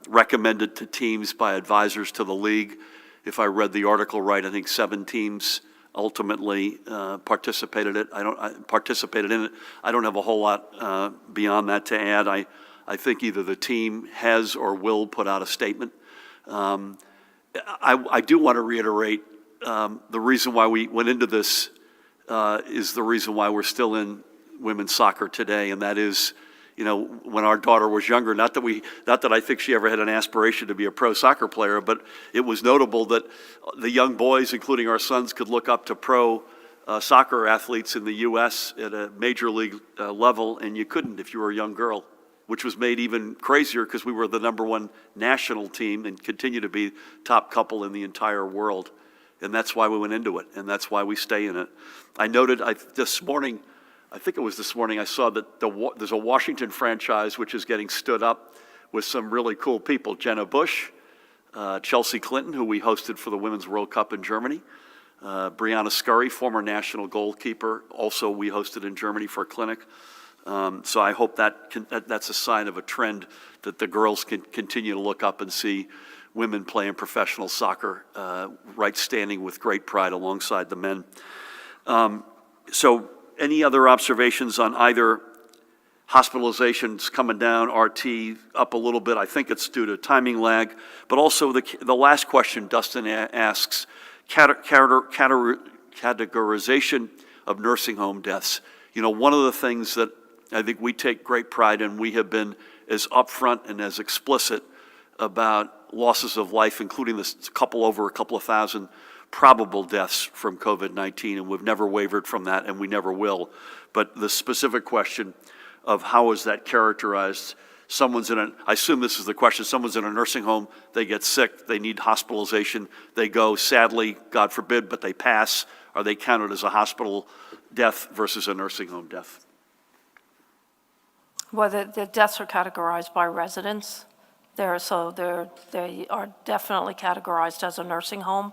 recommended to teams by advisors to the league. If I read the article right, I think 7 teams ultimately participated in it. I don't have a whole lot beyond that to add. I think either the team has or will put out a statement. I do want to reiterate the reason why we went into this is the reason why we're still in women's soccer today, and that is, you know, when our daughter was younger, not that I think she ever had an aspiration to be a pro soccer player, but it was notable that the young boys, including our sons, could look up to pro soccer athletes in the U.S. at a major league level, and you couldn't if you were a young girl, which was made even crazier because we were the 1 national team and continue to be top couple in the entire world. And that's why we went into it, and that's why we stay in it. I noted this morning, I think it was this morning, I saw that there's a Washington franchise which is getting stood up with some really cool people. Jenna Bush, Chelsea Clinton, who we hosted for the Women's World Cup in Germany, Brianna Scurry, former national goalkeeper, also we hosted in Germany for a clinic. So I hope that's a sign of a trend that the girls can continue to look up and see women playing professional soccer, right standing with great pride alongside the men. So any other observations on either hospitalizations coming down, RT up a little bit? I think it's due to timing lag, but also the last question Dustin asks, categorization of nursing home deaths. You know, one of the things that I think we take great pride in, we have been as upfront and as explicit about losses of life, including a couple of thousand probable deaths from COVID-19, and we've never wavered from that, and we never will. But the specific question of how is that characterized? I assume this is the question, someone's in a nursing home, they get sick, they need hospitalization, they go, sadly, God forbid, but they pass. Are they counted as a hospital death versus a nursing home death? Well, the deaths are categorized by residents. They are definitely categorized as a nursing home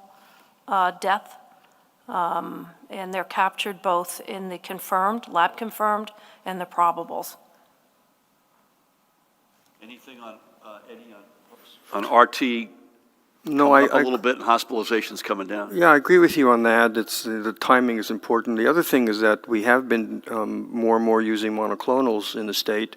death, and they're captured both in the confirmed, lab confirmed, and the probables. Anything on Eddie on RT? No, a little bit, and hospitalizations coming down. Yeah, I agree with you on that. The timing is important. The other thing is that we have been more and more using monoclonals in the state.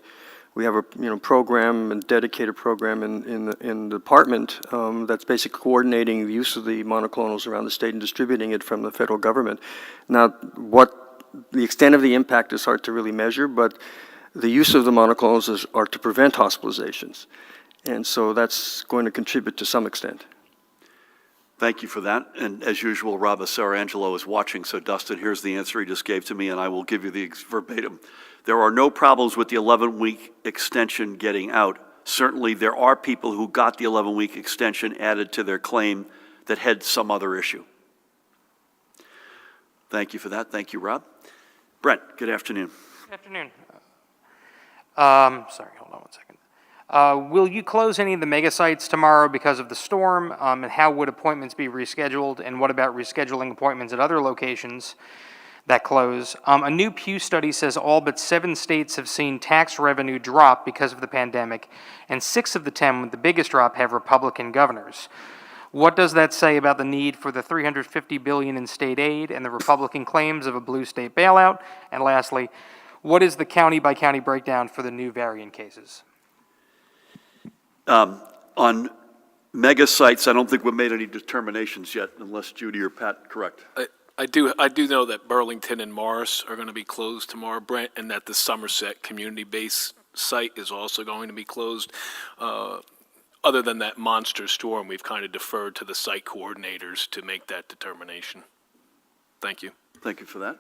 We have a program, a dedicated program in the department that's basically coordinating the use of the monoclonals around the state and distributing it from the federal government. Now, what the extent of the impact is hard to really measure, but the use of the monoclonals are to prevent hospitalizations. And so that's going to contribute to some extent. Thank you for that. And as usual, Rob Sarangelo is watching, so Dustin, here's the answer he just gave to me, and I will give you the verbatim. There are no problems with the 11-week extension getting out. Certainly, there are people who got the 11-week extension added to their claim that had some other issue. Thank you for that. Thank you, Rob. Brent, good afternoon. Good afternoon. Sorry, hold on one second. Will you close any of the mega sites tomorrow because of the storm? And how would appointments be rescheduled? And what about rescheduling appointments at other locations that close? A new Pew study says all but 7 states have seen tax revenue drop because of the pandemic, and 6 of the 10 with the biggest drop have Republican governors. What does that say about the need for the $350 billion in state aid and the Republican claims of a blue state bailout? And lastly, what is the county-by-county breakdown for the new variant cases? On mega sites, I don't think we've made any determinations yet, unless Judy or Pat correct. I do know that Burlington and Morris are going to be closed tomorrow, Brent, and that the Somerset community-based site is also going to be closed. Other than that monster storm, we've kind of deferred to the site coordinators to make that determination. Thank you. Thank you for that.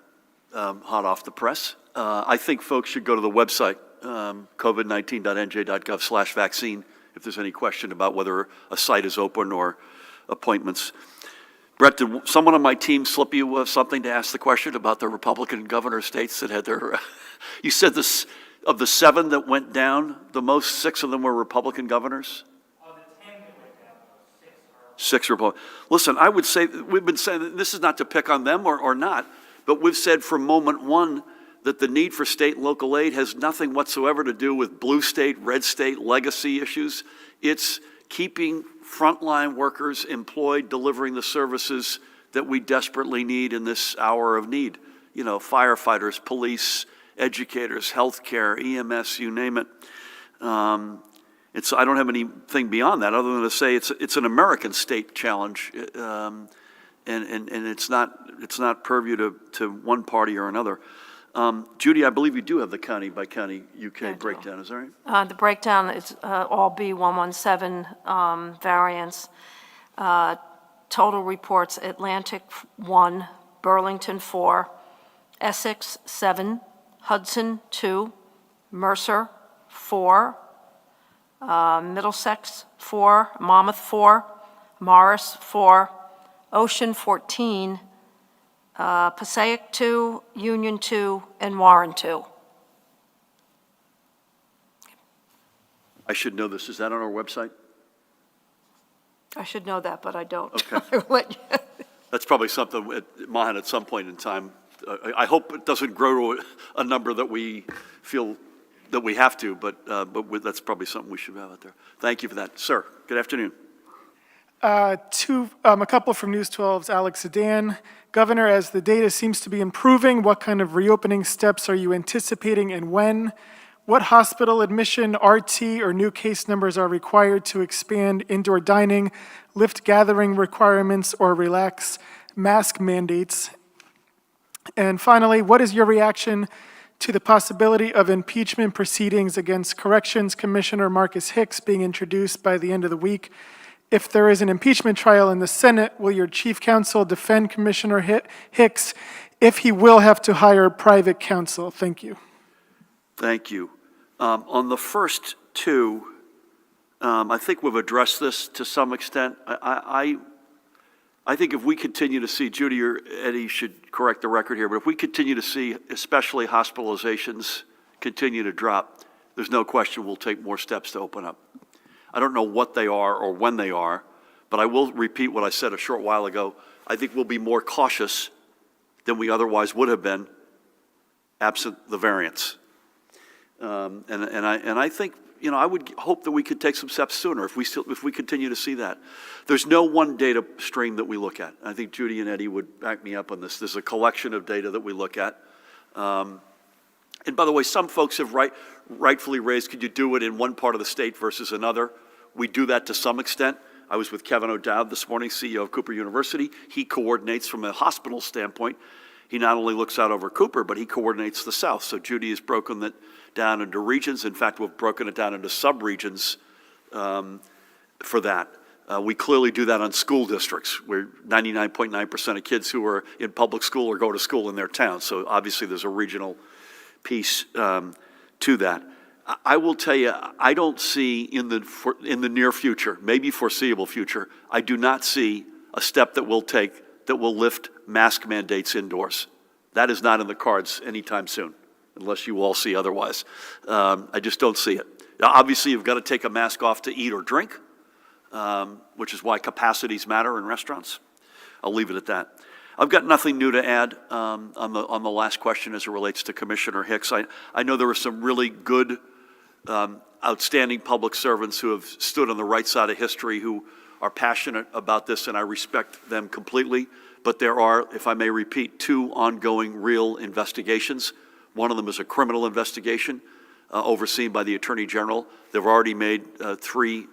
Hot off the press. I think folks should go to the website, covid19.nj.gov/vaccine, if there's any question about whether a site is open or appointments. Brett, did someone on my team slip you something to ask the question about the Republican governor states that had their, you said this, of the 7 that went down, the most, 6 of them were Republican governors? Of the 10 that went down, 6 are... 6 Republican. Listen, I would say, we've been saying, this is not to pick on them or not, but we've said from moment one that the need for state and local aid has nothing whatsoever to do with blue state, red state, legacy issues. It's keeping frontline workers employed, delivering the services that we desperately need in this hour of need. You know, firefighters, police, educators, healthcare, EMS, you name it. I don't have anything beyond that other than to say it's an American state challenge, and it's not purview to one party or another. Judy, I believe you do have the county by county UK breakdown, is that right? The breakdown is all B117 variants. Total reports: Atlantic 1, Burlington 4, Essex 7, Hudson 2, Mercer 4, Middlesex 4, Monmouth 4, Morris 4, Ocean 14, Passaic 2, Union 2, and Warren 2. I should know this. Is that on our website? I should know that, but I don't. Okay. I will let you- That's probably something at Mahan at some point in time. I hope it doesn't grow to a number that we feel that we have to, but that's probably something we should have out there. Thank you for that. Sir, good afternoon. A couple from News 12's Alex Sedan. Governor, as the data seems to be improving, what kind of reopening steps are you anticipating and when? What hospital admission, RT, or new case numbers are required to expand indoor dining, lift gathering requirements, or relax mask mandates? And finally, what is your reaction to the possibility of impeachment proceedings against Corrections Commissioner Marcus Hicks being introduced by the end of the week? If there is an impeachment trial in the Senate, will your chief counsel defend Commissioner Hicks if he will have to hire private counsel? Thank you. Thank you. On the first two, I think we've addressed this to some extent. I think if we continue to see, Judy or Eddie should correct the record here, but if we continue to see, especially hospitalizations, continue to drop, there's no question we'll take more steps to open up. I don't know what they are or when they are, but I will repeat what I said a short while ago. I think we'll be more cautious than we otherwise would have been absent the variants. And I think, you know, I would hope that we could take some steps sooner if we continue to see that. There's no one data stream that we look at. I think Judy and Eddie would back me up on this. There's a collection of data that we look at. And by the way, some folks have rightfully raised, could you do it in one part of the state versus another? We do that to some extent. I was with Kevin O'Dowd this morning, CEO of Cooper University. He coordinates from a hospital standpoint. He not only looks out over Cooper, but he coordinates the South. So Judy has broken that down into regions. In fact, we've broken it down into sub-regions for that. We clearly do that on school districts, where 99.9% of kids who are in public school or go to school in their town. So obviously there's a regional piece to that. I will tell you, I don't see in the near future, maybe foreseeable future, I do not see a step that we'll take that will lift mask mandates indoors. That is not in the cards anytime soon. unless you all see otherwise. I just don't see it. Now, obviously, you've got to take a mask off to eat or drink, which is why capacities matter in restaurants. I'll leave it at that. I've got nothing new to add on the last question as it relates to Commissioner Hicks. I know there were some really good, outstanding public servants who have stood on the right side of history who are passionate about this, and I respect them completely. But there are, if I may repeat, 2 ongoing real investigations. One of them is a criminal investigation overseen by the Attorney General. They've already made 3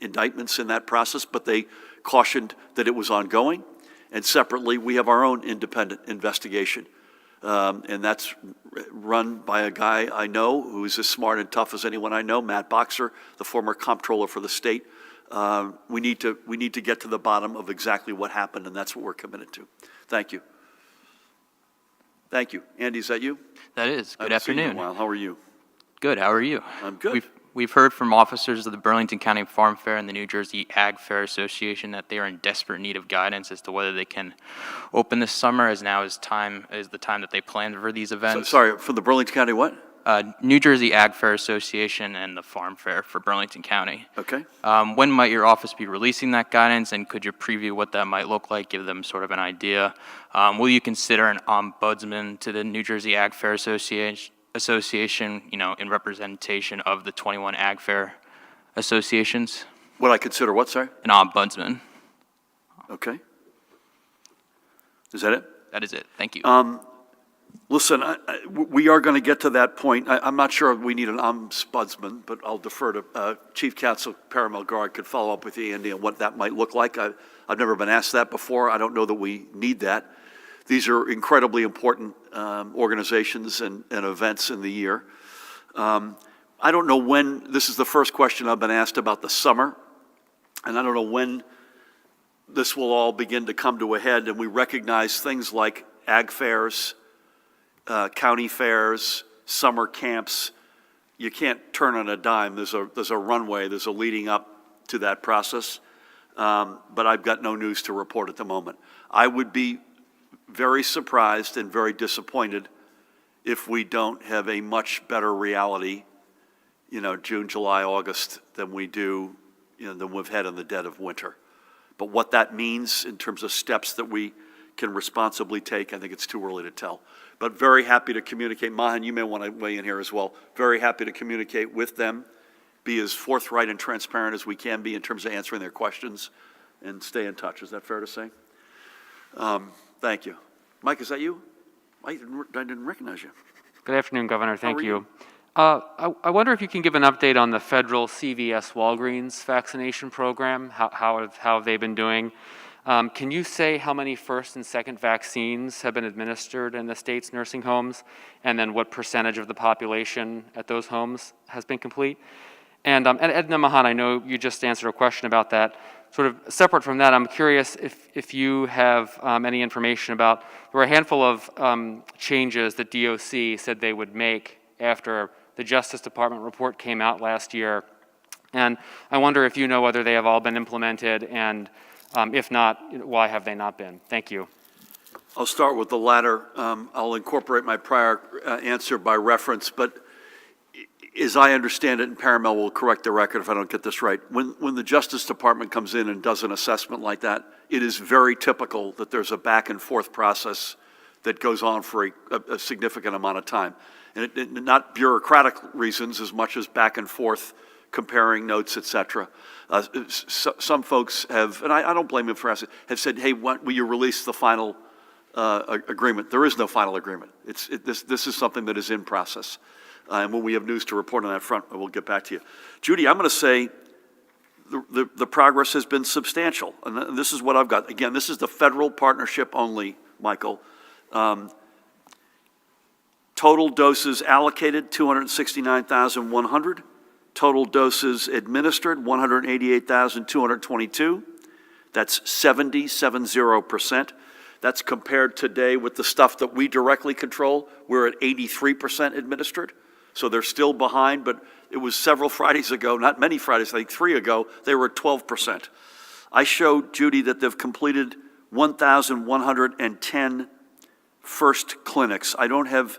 indictments in that process, but they cautioned that it was ongoing. And separately, we have our own independent investigation. And that's run by a guy I know who's as smart and tough as anyone I know, Matt Boxer, the former comptroller for the state. We need to get to the bottom of exactly what happened, and that's what we're committed to. Thank you. Thank you. Andy, is that you? That is. Good I haven't seen you in afternoon. a while. How are you? Good. How are you? I'm good. We've heard from officers of the Burlington County Farm Fair and the New Jersey Ag Fair Association that they are in desperate need of guidance as to whether they can open this summer, as now is the time that they planned for these events. Sorry, for the Burlington County what? New Jersey Ag Fair Association and the Farm Fair for Burlington County. Okay. When might your office be releasing that guidance, and could you preview what that might look like, give them sort of an idea? Will you consider an ombudsman to the New Jersey Ag Fair Association, in representation of the 21 Ag Fair associations? Would I consider what, sorry? An ombudsman. Okay. Is that it? That is it. Thank you. Listen, we are going to get to that point. I'm not sure if we need an ombudsman, but I'll defer to Chief Counsel Paramel Garrett could follow up with you, Andy, on what that might look like. I've never been asked that before. I don't know that we need that. These are incredibly important organizations and events in the year. I don't know when, this is the first question I've been asked about the summer, and I don't know when this will all begin to come to a head, and we recognize things like ag fairs, county fairs, summer camps. You can't turn on a dime. There's a runway, there's a leading up to that process, but I've got no news to report at the moment. I would be very surprised and very disappointed if we don't have a much better reality, June, July, August than we do, than we've had in the dead of winter. But what that means in terms of steps that we can responsibly take, I think it's too early to tell. But very happy to communicate. Mahan, you may want to weigh in here as well. Very happy to communicate with them, be as forthright and transparent as we can be in terms of answering their questions, and stay in touch. Is that fair to say? Thank you. Mike, is that you? I didn't recognize you. Good afternoon, Governor. Thank are you. I wonder if you can give an update on the federal CVS Walgreens vaccination program. How have they been doing? Can you say how many first and second vaccines have been administered in the state's nursing homes, and then what percentage of the population at those homes has been complete? And Edna Mahan, I know you just answered a question about that. Sort of separate from that, I'm curious if you have any information about, there were a handful of changes that DOC said they would make after the Justice Department report came out last year. And I wonder if you know whether they have all been implemented, and if not, why have they not been? Thank you. I'll start with the latter. I'll incorporate my prior answer by reference, but as I understand it, and Paramel will correct the record if I don't get this right, when the Justice Department comes in and does an assessment like that, it is very typical that there's a back and forth process that goes on for a significant amount of time. And not bureaucratic reasons as much as back and forth, comparing notes, et cetera. Some folks have, and I don't blame them for asking, have said, hey, will you release the final agreement? There is no final agreement. This is something that is in process. And when we have news to report on that front, we'll get back to you. Judy, I'm going to say the progress has been substantial. And this is what I've got. Again, this is the federal partnership only, Michael. Total doses allocated, 269,100. Total doses administered, 188,222. That's 70%. That's compared today with the stuff that we directly control. We're at 83% administered. So they're still behind, but it was several Fridays ago, not many Fridays, I think 3 ago, they were at 12%. I showed Judy that they've completed 1,110 first clinics. I don't have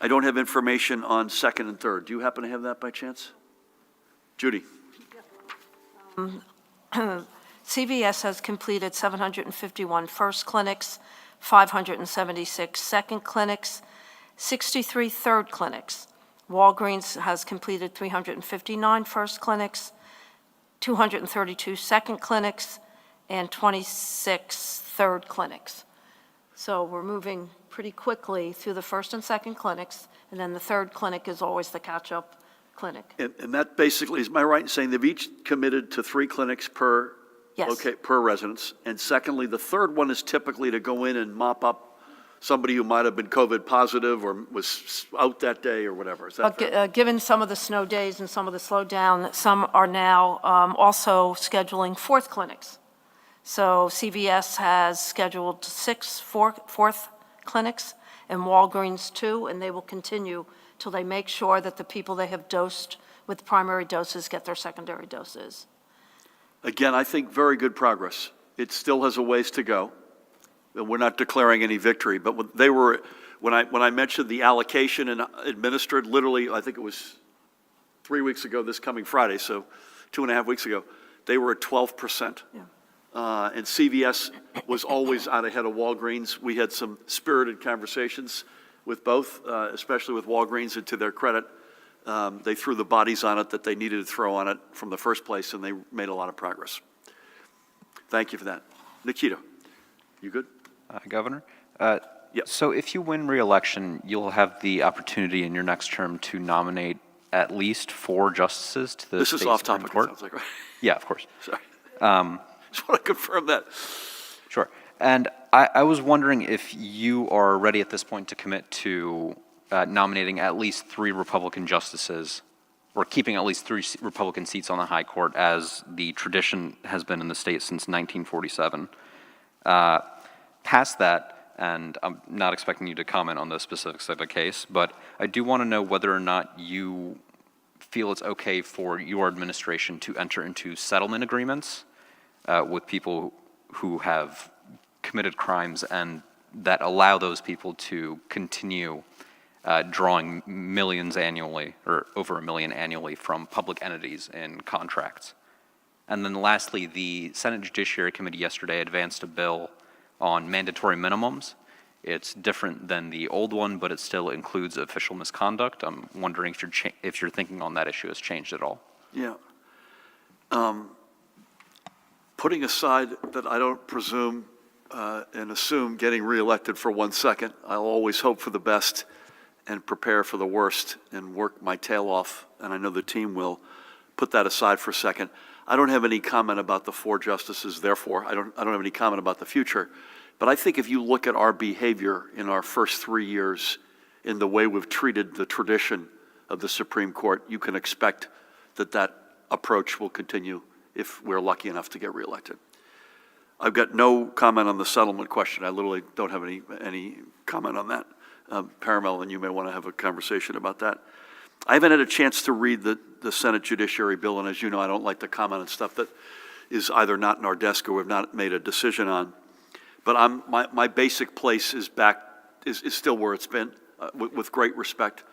I don't have information on second and third. Do you happen to have that by chance? Judy? CVS has completed 751 first clinics, 576 second clinics, 63 third clinics. Walgreens has completed 359 first clinics, 232 second clinics, and 26 third clinics. So we're moving pretty quickly through the first and second clinics, and then the third clinic is always the catch-up clinic. And that basically, is my right in saying they've each committed to 3 clinics per Yes. per residence? And secondly, the third one is typically to go in and mop up somebody who might have been COVID positive or was out that day or whatever. Is that But fair? given some of the snow days and some of the slowdown, some are now also scheduling fourth clinics. So CVS has scheduled 6 fourth clinics and Walgreens 2, and they will continue till they make sure that the people they have dosed with primary doses get their secondary doses. Again, I think very good progress. It still has a ways to go. And we're not declaring any victory, but when I mentioned the allocation and administered, literally, I think it was 3 weeks ago, this coming Friday, so 2.5 weeks ago, they were at 12%. Yeah. And CVS was always out ahead of Walgreens. We had some spirited conversations with both, especially with Walgreens, and to their credit, they threw the bodies on it that they needed to throw on it from the first place, and they made a lot of progress. Thank you for that. Nikita, you good? Governor? Yep. So if you win re-election, you'll have the opportunity in your next term to nominate at least 4 justices to the This is state off Supreme topic, it Court. sounds like, right? Yeah, of course. Sorry. Just want to confirm that. Sure. And I was wondering if you are ready at this point to commit to nominating at least 3 Republican justices, or keeping at least 3 Republican seats on the High Court, as the tradition has been in the state since 1947. Past that, and I'm not expecting you to comment on the specifics of the case, but I do want to know whether or not you feel it's okay for your administration to enter into settlement agreements with people who have committed crimes and that allow those people to continue drawing millions annually, or over $1 million annually, from public entities in contracts. And then lastly, the Senate Judiciary Committee yesterday advanced a bill on mandatory minimums. It's different than the old one, but it still includes official misconduct. I'm wondering if your thinking on that issue has changed at all. Yeah. Putting aside that I don't presume and assume getting reelected for 1 second, I'll always hope for the best and prepare for the worst and work my tail off, and I know the team will. Put that aside for a second. I don't have any comment about the 4 justices, therefore, I don't have any comment about the future. But I think if you look at our behavior in our first 3 years, in the way we've treated the tradition of the Supreme Court, you can expect that that approach will continue if we're lucky enough to get reelected. I've got no comment on the settlement question. I literally don't have any comment on that. Paramel, and you may want to have a conversation about that. I haven't had a chance to read the Senate Judiciary Bill, and as you know, I don't like to comment on stuff that is either not in our desk or we've not made a decision on. But my basic place is still where it's been, with great respect.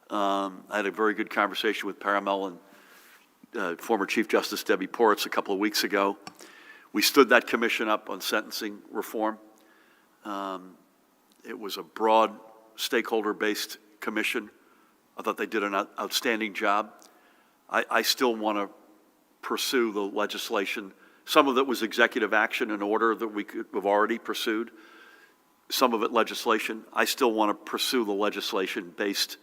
I had a very good conversation with Paramel and former Chief Justice Debbie Ports a couple of weeks ago. We stood that commission up on sentencing reform. It was a broad, stakeholder-based commission. I thought they did an outstanding job. I still want to pursue the legislation. Some of it was executive action and order that we could have already pursued. Some of it legislation. I still want to pursue the legislation based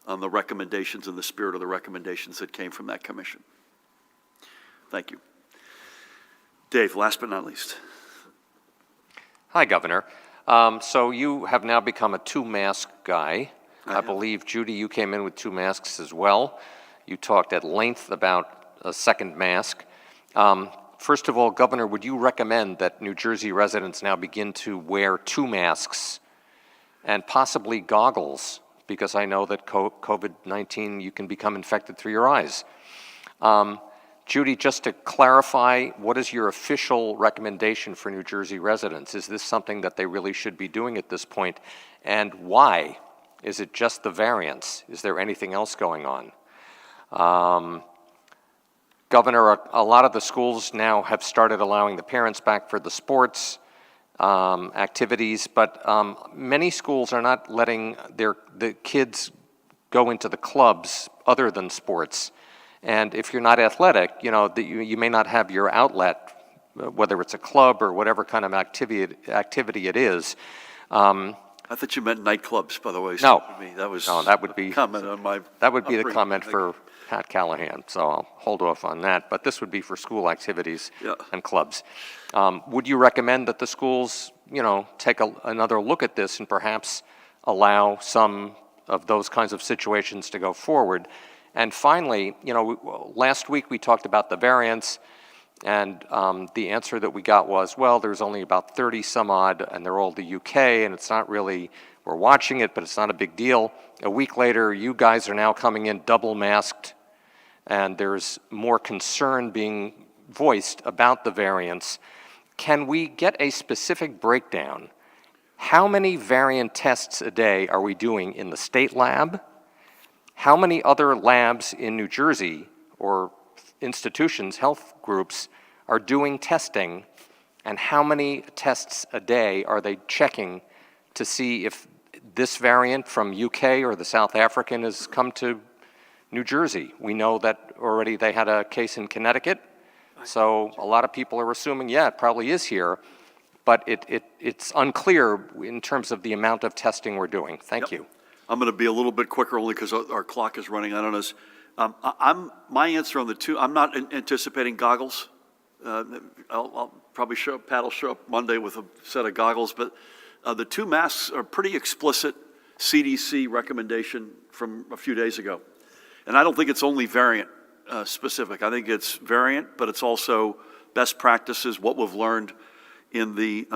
on the recommendations and the spirit of the recommendations that came from that commission. Thank you. Dave, last but not least. Hi, Governor. So you have now become a 2-mask guy. I believe, Judy, you came in with 2 masks as well. You talked at length about a second mask. First of all, Governor, would you recommend that New Jersey residents now begin to wear 2 masks and possibly goggles? Because I know that COVID-19, you can become infected through your eyes. Judy, just to clarify, what is your official recommendation for New Jersey residents? Is this something that they really should be doing at this point? And why Is it just the variants? Is there anything else going on? Governor, a lot of the schools now have started allowing the parents back for the sports activities, but many schools are not letting the kids go into the clubs other than sports. And if you're not athletic, you may not have your outlet, whether it's a club or whatever kind of activity it is. I thought you meant nightclubs, by the way. No. That would be comment on my. That would be the comment for Pat Callahan, so I'll hold off on that. But this would be for school activities and clubs. Would you recommend that the schools, take another look at this and perhaps allow some of those kinds of situations to go forward? And finally, last week we talked about the variants, and the answer that we got was, well, there's only about 30 some odd, and they're all the UK, and it's not really, we're watching it, but it's not a big deal. A week later, you guys are now coming in double masked, and there's more concern being voiced about the variants. Can we get a specific breakdown? How many variant tests a day are we doing in the state lab? How many other labs in New Jersey or institutions, health groups, are doing testing, and how many tests a day are they checking to see if this variant from UK or the South African has come to New Jersey? We know that already they had a case in Connecticut, so a lot of people are assuming, yeah, it probably is here, but it's unclear in terms of the amount of testing we're doing. Thank you. I'm going to be a little bit quicker only because our clock is running out on us. My answer on the two, I'm not anticipating goggles. I'll probably Pat will show up Monday with a set of goggles, but the two masks are pretty explicit CDC recommendation from a few days ago. And I don't think it's only variant specific. I think it's variant, but it's also best practices, what we've learned in the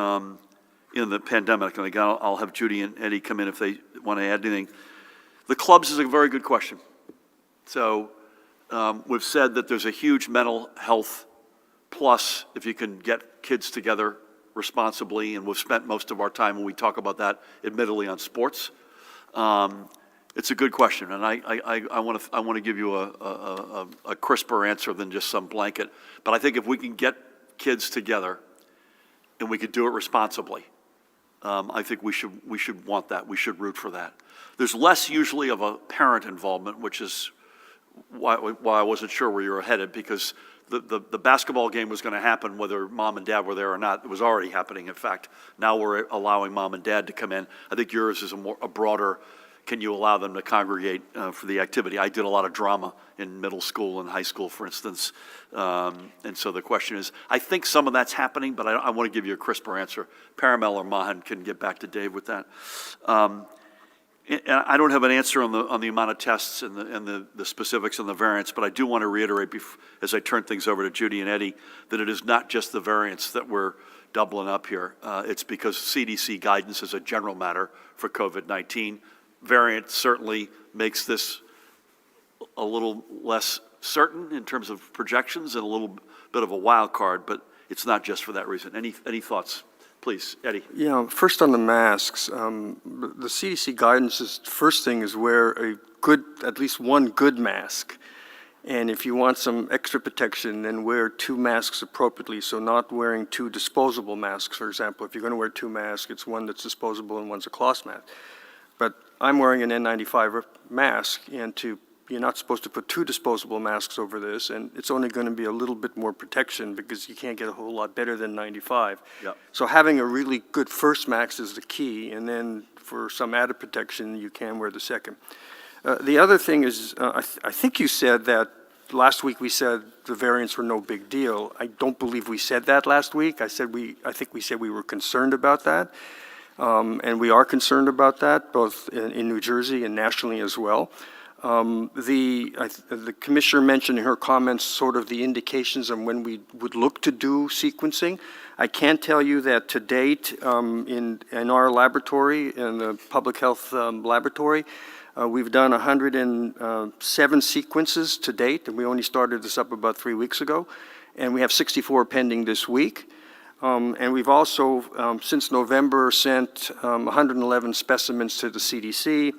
pandemic. And again, I'll have Judy and Eddie come in if they want to add anything. The clubs is a very good question. So we've said that there's a huge mental health plus if you can get kids together responsibly, and we've spent most of our time when we talk about that, admittedly, on sports. It's a good question, and I want to give you a crisper answer than just some blanket. But I think if we can get kids together and we could do it responsibly, I think we should want that. We should root for that. There's less usually of a parent involvement, which is why I wasn't sure where you were headed, because the basketball game was going to happen whether mom and dad were there or not. It was already happening, in fact. Now we're allowing mom and dad to come in. I think yours is a broader, can you allow them to congregate for the activity? I did a lot of drama in middle school and high school, for instance. And so the question is, I think some of that's happening, but I want to give you a crisper answer. Paramel or Mahan can get back to Dave with that. And I don't have an answer on the amount of tests and the specifics and the variants, but I do want to reiterate as I turn things over to Judy and Eddie that it is not just the variants that we're doubling up here. It's because CDC guidance is a general matter for COVID-19. Variant certainly makes this a little less certain in terms of projections and a little bit of a wild card, but it's not just for that reason. Any thoughts? Please, Eddie. Yeah, first on the masks, the CDC guidance is, first thing is wear at least one good mask. And if you want some extra protection, then wear two masks appropriately. So not wearing two disposable masks, for example. If you're going to wear two masks, it's one that's disposable and one's a cloth mask. But I'm wearing an N95 mask, and you're not supposed to put two disposable masks over this, and it's only going to be a little bit more protection because you can't get a whole lot better than 95. Yep. So having a really good first mask is the key, and then for some added protection, you can wear the second. The other thing is, I think you said that last week we said the variants were no big deal. I don't believe we said that last week. I think we said we were concerned about that, and we are concerned about that, both in New Jersey and nationally as well. The commissioner mentioned in her comments sort of the indications on when we would look to do sequencing. I can tell you that to date, in our laboratory, in the public health laboratory, we've done 107 sequences to date, and we only started this up about 3 weeks ago, and we have 64 pending this week. And we've also, since November, sent 111 specimens to the CDC.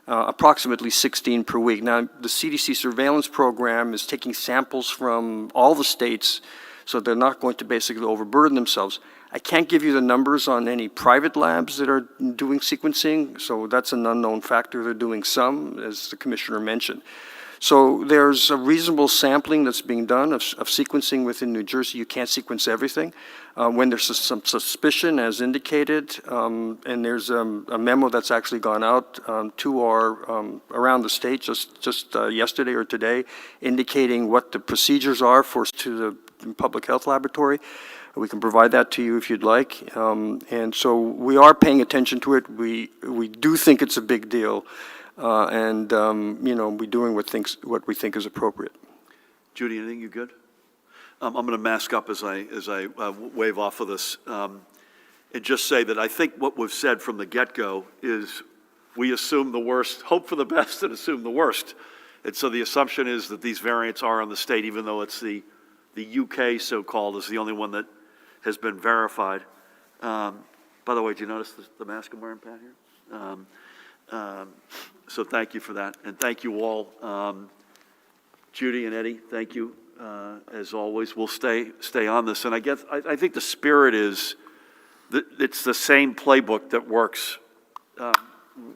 approximately 16 per week. Now, the CDC surveillance program is taking samples from all the states, so they're not going to basically overburden themselves. I can't give you the numbers on any private labs that are doing sequencing, so that's an unknown factor. They're doing some, as the commissioner mentioned. So there's a reasonable sampling that's being done of sequencing within New Jersey. You can't sequence everything. When there's some suspicion, as indicated, and there's a memo that's actually gone out to our, around the state just yesterday or today, indicating what the procedures are to the public health laboratory. We can provide that to you if you'd like. And so we are paying attention to it. We do think it's a big deal. And we're doing what we think is appropriate. Judy, anything you good? I'm going to mask up as I wave off of this, and just say that I think what we've said from the get-go is we assume the worst, hope for the best, and assume the worst. And so the assumption is that these variants are on the state, even though it's the UK so-called is the only one that has been verified. By the way, do you notice the mask I'm wearing, Pat, here? So thank you for that, and thank you all. Judy and Eddie, thank you, as always. We'll stay on this, and I think the spirit is that it's the same playbook that works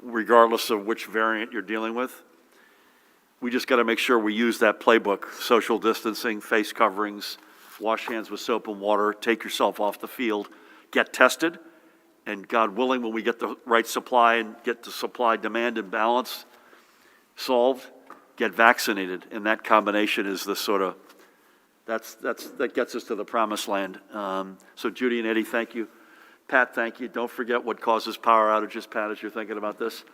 regardless of which variant you're dealing with. We just got to make sure we use that playbook: social distancing, face coverings, wash hands with soap and water, take yourself off the field, get tested. And God willing, when we get the right supply and get the supply-demand imbalance solved, get vaccinated. And that combination is the sort of, that gets us to the promised land. So Judy and Eddie, thank you. Pat, thank you. Don't forget what causes power outages, Pat, as you're thinking about this.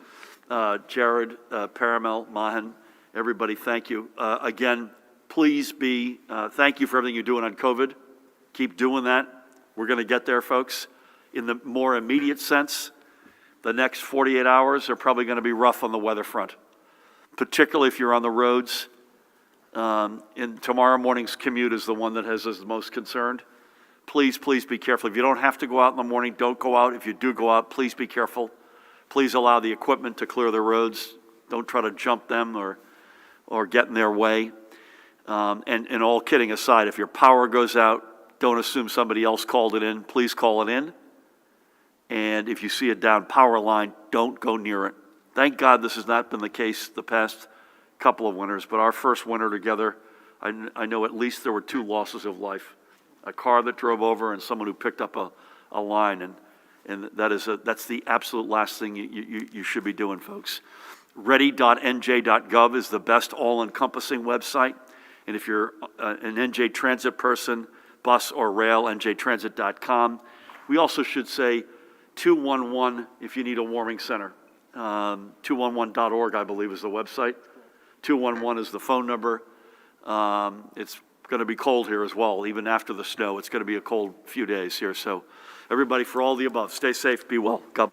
Jared, Paramel, Mahan, everybody, thank you. Again, please thank you for everything you're doing on COVID. Keep doing that. We're going to get there, folks. In the more immediate sense, the next 48 hours are probably going to be rough on the weather front, particularly if you're on the roads. And tomorrow morning's commute is the one that has us the most concerned. Please, please be careful. If you don't have to go out in the morning, don't go out. If you do go out, please be careful. Please allow the equipment to clear the roads. Don't try to jump them or get in their way. And all kidding aside, if your power goes out, don't assume somebody else called it in. Please call it in. And if you see a down power line, don't go near it. Thank God this has not been the case the past couple of winters, but our first winter together, I know at least there were 2 losses of life. A car that drove over and someone who picked up a line, and that's the absolute last thing you should be doing, folks. Ready.nj.gov is the best all-encompassing website, and if you're an NJ Transit person, bus or rail, njtransit.com. We also should say 211 if you need a warming center. 211.org, I believe, is the website. 211 is the phone number. It's going to be cold here as well, even after the snow. It's going to be a cold few days here. So everybody, for all the above, stay safe, be well. God